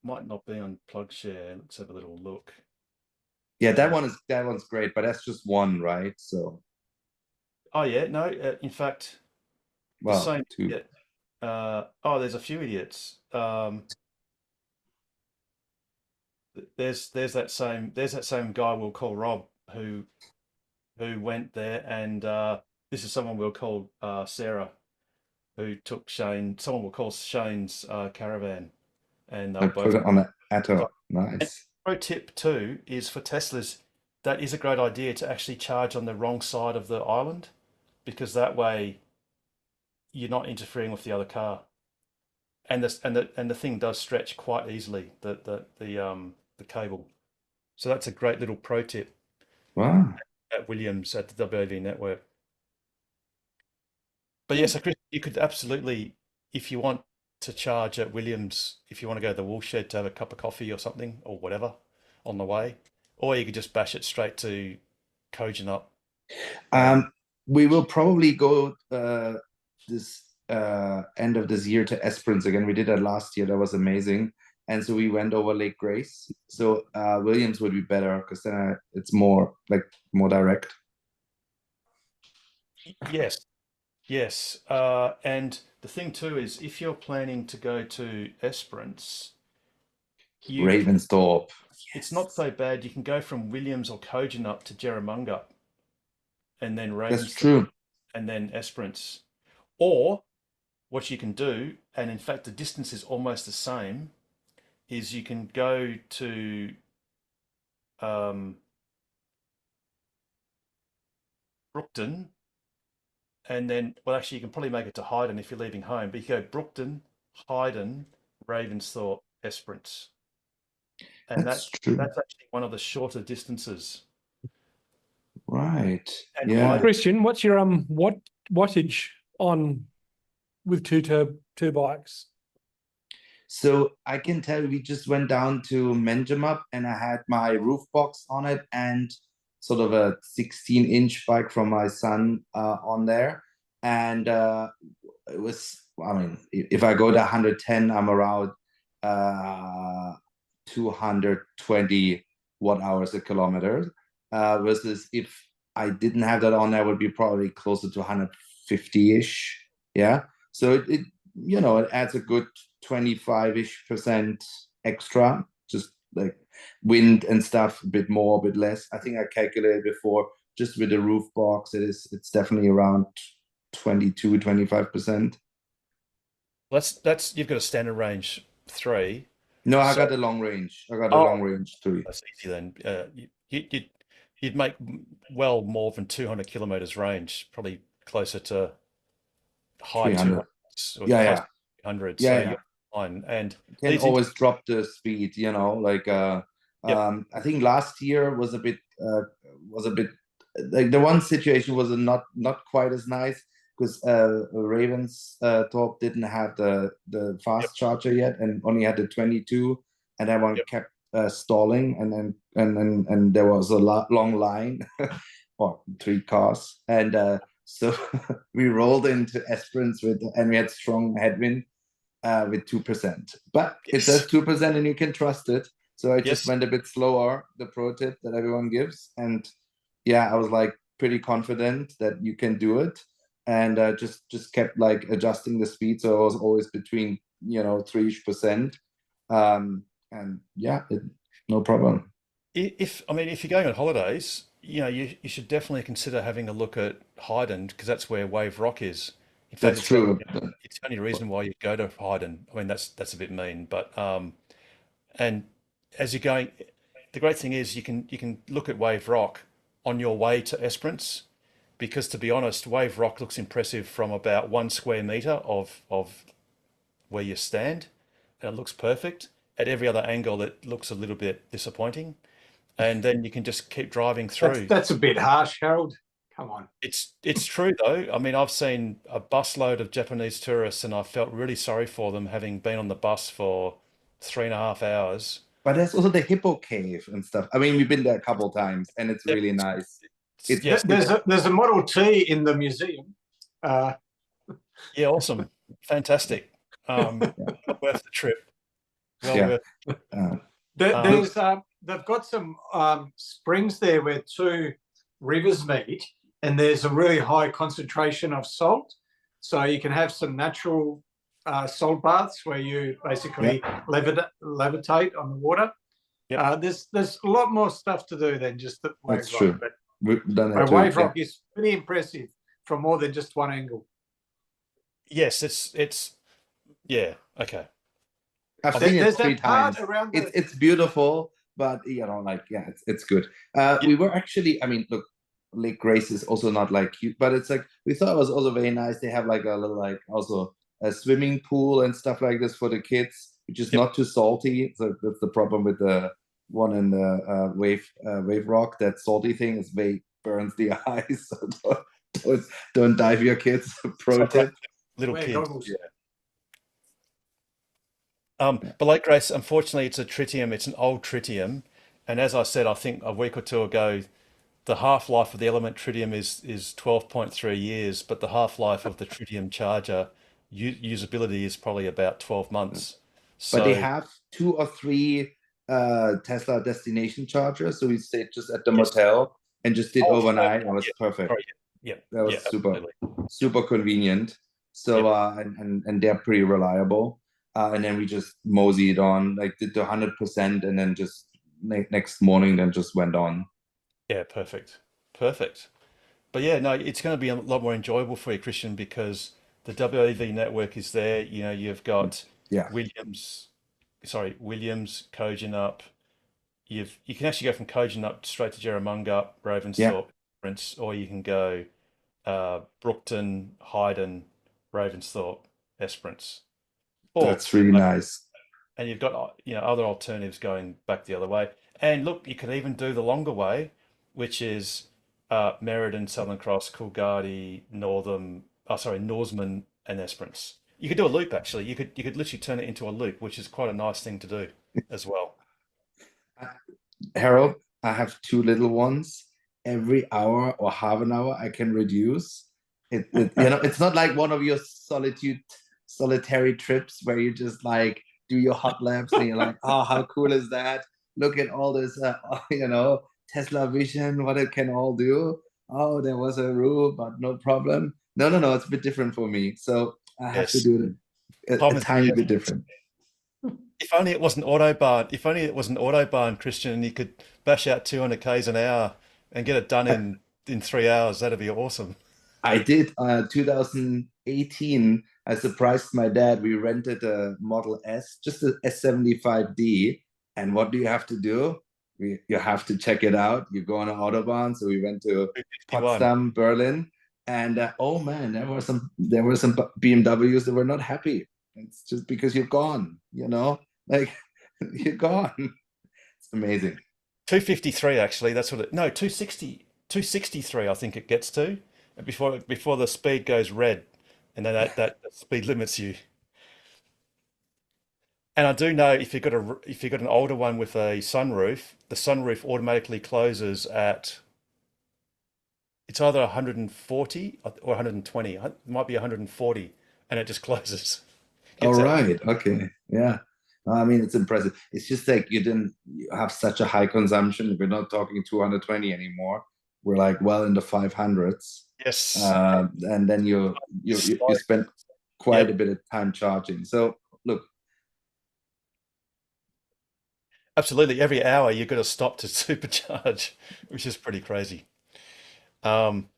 S1: Might not be on PlugShare. Let's have a little look.
S15: Yeah, that one's great, but that's just one, right? So.
S1: Oh yeah, no. In fact,
S15: well,
S1: the same
S15: two.
S1: idiot. There's a few idiots. There's that same guy we'll call Rob who went there, and this is someone we'll call Sarah, who took someone we'll call Shane's caravan, and they'll both
S15: put it on an Atto. Nice.
S1: Pro tip too is for Teslas, that is a great idea to actually charge on the wrong side of the island, because that way you're not interfering with the other car, and the thing does stretch quite easily, the cable. So that's a great little pro tip.
S15: Wow.
S1: At Williams at the WAV network. But yes, Chris, you could absolutely, if you want to charge at Williams, if you want to go to the Woolshed to have a cup of coffee or something or whatever on the way, or you could just bash it straight to Kojonup.
S15: We will probably go this end of this year to Esperance again. We did that last year. That was amazing. And so we went over Lake Grace. So Williams would be better because then it's more direct.
S1: Yes. And the thing too is, if you're planning to go to Esperance,
S15: Ravensthorpe.
S1: It's not so bad. You can go from Williams or Kojonup to Jerramungup, and then Ravensthorpe.
S15: That's true.
S1: And then Esperance. Or what you can do, and in fact the distance is almost the same, is you can go to Brookton, and then, well, actually you can probably make it to Hyden if you're leaving home, but you go Brookton, Hyden, Ravensthorpe, Esperance. And that's actually one of the shorter distances.
S15: Right.
S1: And
S15: yeah.
S17: Christian, what's your wattage on with two bikes?
S15: So I can tell we just went down to Menjamup and I had my roof box on it and sort of a 16-inch bike from my son on there. And it was, I mean, if I go to 110, I'm around 220 watt-hours a kilometer. Versus if I didn't have that on, I would be probably closer to 150-ish. Yeah. So it adds a good 25-ish% extra, just like wind and stuff, a bit more, a bit less. I think I calculated before, just with the roof box, it's definitely around 22-25%.
S1: That's you've got a standard range 3.
S15: No, I got the long range. I got the long range 3.
S1: That's easy then. You'd make well more than 200 kilometers range, probably closer to high 200s.
S15: Yeah.
S1: 100.
S15: Yeah,
S1: so
S15: yeah.
S1: You're fine. And
S15: you can always drop the speed, I think last year was a bit like the one situation was not quite as nice because Ravensthorpe didn't have the fast charger yet and only had the 22, and everyone kept stalling, and there was a long line or 3 cars, and so we rolled into Esperance and we had strong headwind with 2%, but it says 2% and you can trust it. So I just went a bit slower, the pro tip that everyone gives, and I was like pretty confident that you can do it, and just kept like adjusting the speed, so I was always between 3%. and yeah, no problem.
S1: If you're going on holidays, you should definitely consider having a look at Hyden, because that's where Wave Rock is. In fact,
S15: That's true.
S1: It's the only reason why you go to Hyden. I mean, that's a bit mean, but and as you're going, the great thing is you can look at Wave Rock on your way to Esperance, because to be honest, Wave Rock looks impressive from about 1 square meter of where you stand, and it looks perfect. At every other angle, it looks a little bit disappointing. And then you can just keep driving through.
S4: That's a bit harsh, Harold. Come on.
S1: It's true though. I mean, I've seen a busload of Japanese tourists, and I felt really sorry for them, having been on the bus for 3.5 hours.
S15: But there's also the Hippo Cave and stuff. I mean, we've been there a couple of times, and it's really nice.
S4: There's a Model T in the museum.
S1: Yeah, awesome, fantastic. Worth the trip. Well worth.
S4: They've got some springs there where 2 rivers meet, and there's a really high concentration of salt. So you can have some natural salt baths where you basically levitate on the water. There's a lot more stuff to do than just the Wave
S15: That's
S4: Rock.
S15: true.
S4: But
S15: We've done that
S4: Wave
S15: too,
S4: Rock is pretty impressive from more than just one angle.
S1: Yes, it's yeah, okay.
S15: I've seen it 3 times. It's beautiful, but it's good. We were actually, I mean, look, Lake Grace is also not like cute, but it's like, we thought it was also very nice. They have like a little, like also a swimming pool and stuff like this for the kids, which is not too salty. So that's the problem with the one in the Wave Rock. That salty thing is burns the eyes. So don't dive your kids. Pro tip.
S1: Little kids. But Lake Grace, unfortunately, it's a tritium. It's an old tritium, and as I said, I think a week or 2 ago, the half-life of the element tritium is 12.3 years, but the half-life of the tritium charger usability is probably about 12 months.
S15: But they have 2 or 3 Tesla destination chargers, so we stayed just at the motel and just did overnight. It was perfect. That was super convenient. So and they're pretty reliable. And then we just moseyed on, like did the 100%, and then just next morning then just went on.
S1: Yeah, perfect. But yeah, no, it's going to be a lot more enjoyable for you, Christian, because the WAV network is there. You've got Williams, Kojonup. You can actually go from Kojonup straight to Jerramungup, Ravensthorpe, or you can go Brookton, Hyden, Ravensthorpe, Esperance.
S15: That's really nice.
S1: And you've got other alternatives going back the other way. And look, you could even do the longer way, which is Meriden, Southern Cross, Coolgardie, Norseman, and Esperance. You could do a loop actually. You could literally turn it into a loop, which is quite a nice thing to do as well.
S15: Harold, I have 2 little ones. Every hour or half an hour, I can reduce it. It's not like one of your solitary trips where you just like do your hot laps and you're like, oh, how cool is that? Look at all this, Tesla vision, what it can all do. Oh, there was a rule, but no problem. No, it's a bit different for me. So I have to do it a tiny bit different.
S1: If only it wasn't Autobahn. If only it was an Autobahn, Christian, and you could bash out 200 Ks an hour and get it done in 3 hours. That'd be awesome.
S15: I did 2018. I surprised my dad. We rented a Model S, just a S75D. And what do you have to do? You have to check it out. You go on an Autobahn. So we went to Potsdam, Berlin, and oh man, there were some BMWs that were not happy. It's just because you're gone, like you're gone. It's amazing.
S1: 253 actually. That's what it. No, 263. I think it gets to before the speed goes red, and then that speed limits you. And I do know if you've got an older one with a sunroof, the sunroof automatically closes at, it's either 140 or 120. It might be 140, and it just closes.
S15: All right. Okay. Yeah. I mean, it's impressive. It's just like you have such a high consumption. We're not talking 220 anymore. We're like well in the 500s.
S1: Yes.
S15: And then you spend quite a bit of time charging. So look,
S1: Absolutely. Every hour you've got to stop to supercharge, which is pretty crazy. Awesome.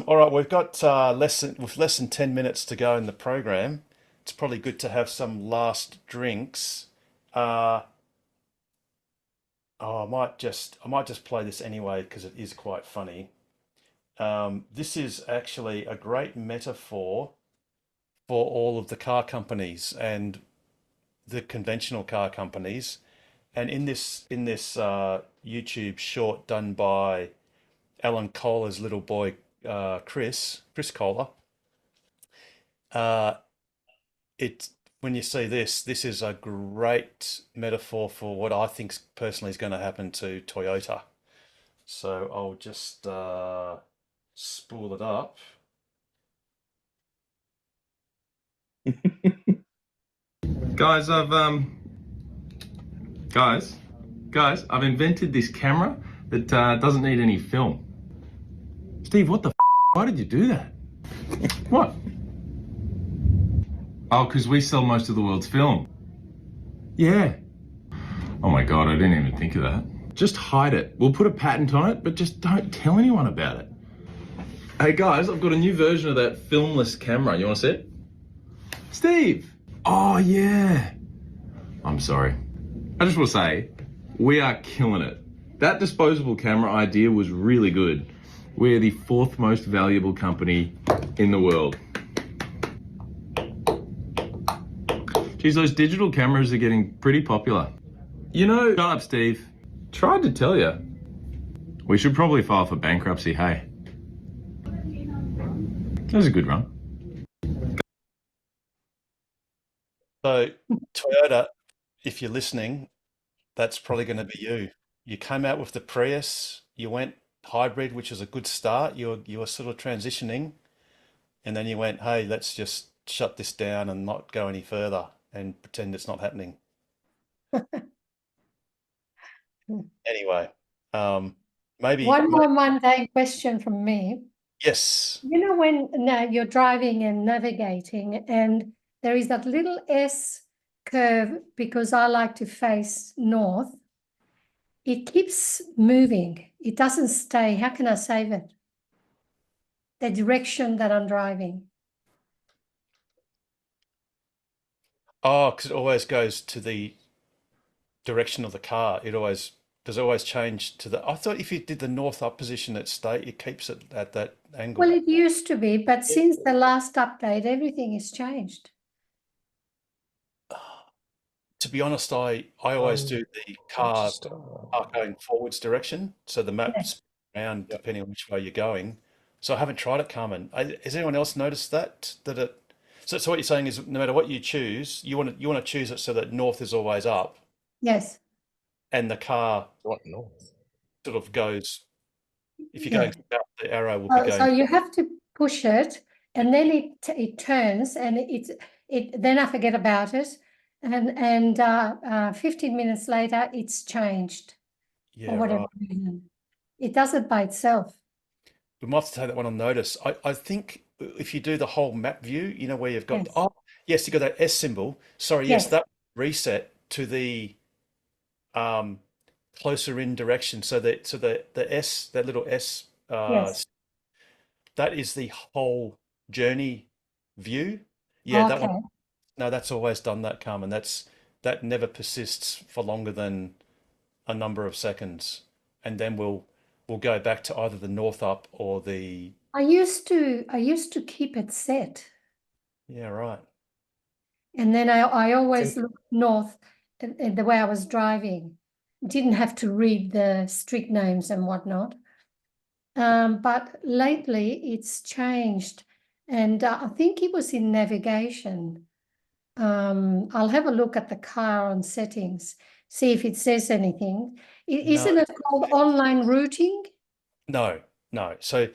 S1: All right, we've got less than 10 minutes to go in the program. It's probably good to have some last drinks. I might just play this anyway because it is quite funny. This is actually a great metaphor for all of the car companies and the conventional car companies. And in this YouTube short done by Alan Kohler's little boy, Chris Kohler, when you see this is a great metaphor for what I think personally is going to happen to Toyota. So I'll just spool it up.
S19: Guys, I've invented this camera that doesn't need any film. Steve, what the why did you do that? What? Oh, because we sell most of the world's film. Yeah. Oh my God, I didn't even think of that. Just hide it. We'll put a patent on it, but just don't tell anyone about it. Hey guys, I've got a new version of that filmless camera. You want to see it? Steve! Oh yeah. I'm sorry. I just want to say, we are killing it. That disposable camera idea was really good. We're the 4th most valuable company in the world. Geez, those digital cameras are getting pretty popular. You know, shut up, Steve. Tried to tell you. We should probably file for bankruptcy, hey? That was a good run.
S1: So, Toyota, if you're listening, that's probably going to be you. You came out with the Prius, you went hybrid, which is a good start. You were sort of transitioning, and then you went, hey, let's just shut this down and not go any further and pretend it's not happening. Anyway, maybe
S16: one more mundane question from me.
S1: Yes.
S16: You know, when now you're driving and navigating, and there is that little S curve because I like to face north. It keeps moving. It doesn't stay. How can I save it? The direction that I'm driving.
S1: Oh, because it always goes to the direction of the car. Does it always change to the, I thought if you did the north up position it keeps it at that angle.
S16: Well, it used to be, but since the last update, everything has changed.
S1: To be honest, I always do the car going forwards direction. So the map's around depending on which way you're going. So I haven't tried it, Carmen. Has anyone else noticed that? So what you're saying is no matter what you choose, you want to choose it so that north is always up.
S16: Yes.
S1: And the car sort of goes, if you're going south, the arrow will be going.
S16: So you have to push it, and then it turns, and then I forget about it, and 15 minutes later it's changed.
S1: Yeah,
S16: or whatever reason. It does it by itself.
S1: We might have to take that one on notice. I think if you do the whole map view, you know where you've got yes, you got that S symbol. Sorry, yes, that reset to the closer in direction. So the S, that little S, that is the whole journey view. Yeah, that one. No, that's always done that, Carmen. That never persists for longer than a number of seconds, and then we'll go back to either the north up or the.
S16: I used to keep it set.
S1: Yeah, right.
S16: And then I always looked north the way I was driving. Didn't have to read the street names and whatnot. But lately it's changed, and I think it was in navigation. I'll have a look at the car on settings, see if it says anything. Isn't it called online routing?
S1: No. So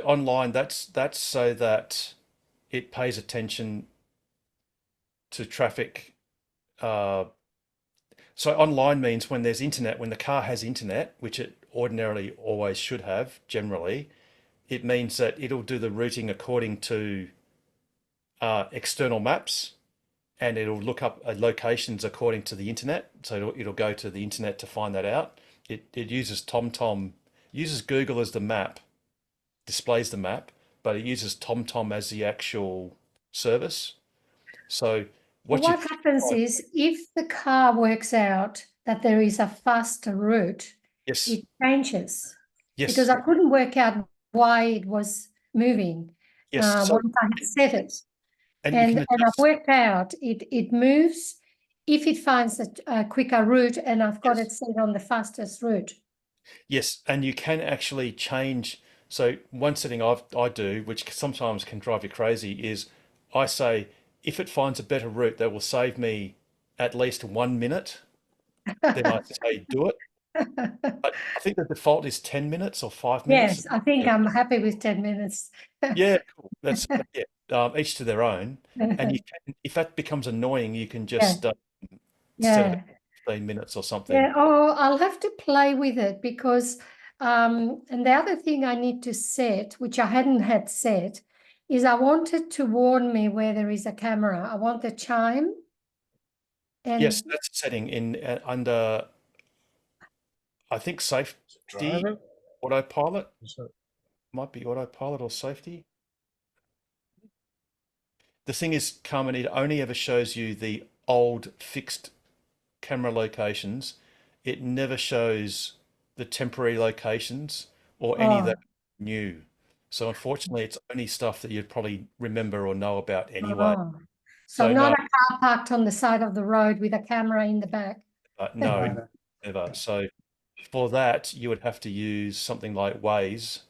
S1: online, that's so that it pays attention to traffic. So online means when there's internet, when the car has internet, which it ordinarily always should have, generally, it means that it'll do the routing according to external maps. and it'll look up locations according to the internet. So it'll go to the internet to find that out. It uses TomTom, uses Google as the map, displays the map, but it uses TomTom as the actual service. So
S16: what happens is if the car works out that there is a faster route,
S1: yes,
S16: it changes.
S1: Yes.
S16: Because I couldn't work out why it was moving
S1: Yes.
S16: once I had set it.
S1: And
S16: I've worked out it moves if it finds a quicker route, and I've got it set on the fastest route.
S1: Yes, and you can actually change. So one setting I do, which sometimes can drive you crazy, is I say if it finds a better route that will save me at least 1 minute, then I say do it. But I think the default is 10 minutes or 5 minutes.
S16: Yes, I think I'm happy with 10 minutes.
S1: Yeah, cool. That's each to their own. And you can, if that becomes annoying, you can just set it 15 minutes or something.
S16: Yeah, oh, I'll have to play with it because, and the other thing I need to set, which I hadn't had set, is I wanted to warn me where there is a camera. I want the chime. And
S1: yes, that's a setting in under, I think, safety, autopilot. Might be autopilot or safety. The thing is, Carmen, it only ever shows you the old fixed camera locations. It never shows the temporary locations or any that are new. So unfortunately, it's only stuff that you'd probably remember or know about anyway.
S16: So not a car parked on the side of the road with a camera in the back.
S1: No, never. So for that, you would have to use something like Waze,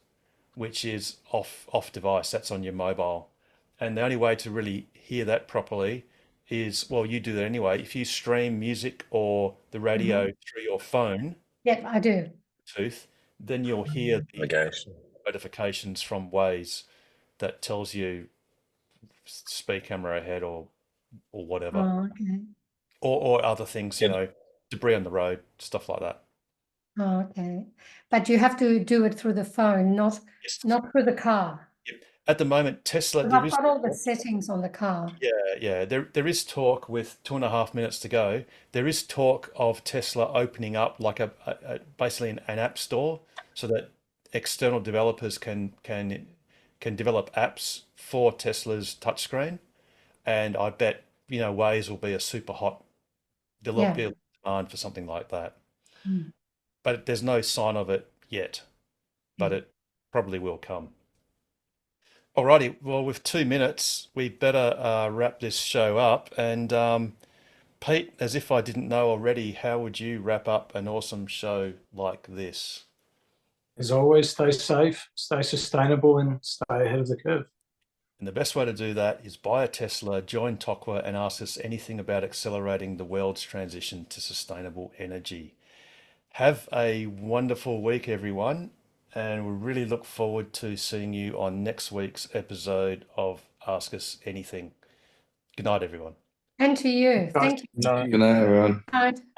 S1: which is off device. That's on your mobile. And the only way to really hear that properly is, well, you do that anyway. If you stream music or the radio through your phone.
S16: Yeah, I do.
S1: Bluetooth, then you'll hear the notifications from Waze that tells you speed camera ahead or whatever.
S16: Oh, okay.
S1: Or other things, you know, debris on the road, stuff like that.
S16: Oh, okay. But you have to do it through the phone, not through the car.
S1: At the moment, Tesla,
S16: I've got all the settings on the car.
S1: Yeah. There is talk with 2.5 minutes to go. There is talk of Tesla opening up like basically an app store so that external developers can develop apps for Tesla's touchscreen. And I bet, you know, Waze will be a super hot. There'll be a demand for something like that. But there's no sign of it yet. But it probably will come. Alrighty, well, with 2 minutes, we better wrap this show up. And Pete, as if I didn't know already, how would you wrap up an awesome show like this?
S4: As always, stay safe, stay sustainable, and stay ahead of the curve.
S1: And the best way to do that is buy a Tesla, join TOCWA, and ask us anything about accelerating the world's transition to sustainable energy. Have a wonderful week, everyone. And we really look forward to seeing you on next week's episode of Ask Us Anything. Good night, everyone.
S16: And to you. Thank you.
S15: Good night, everyone.
S16: Bye.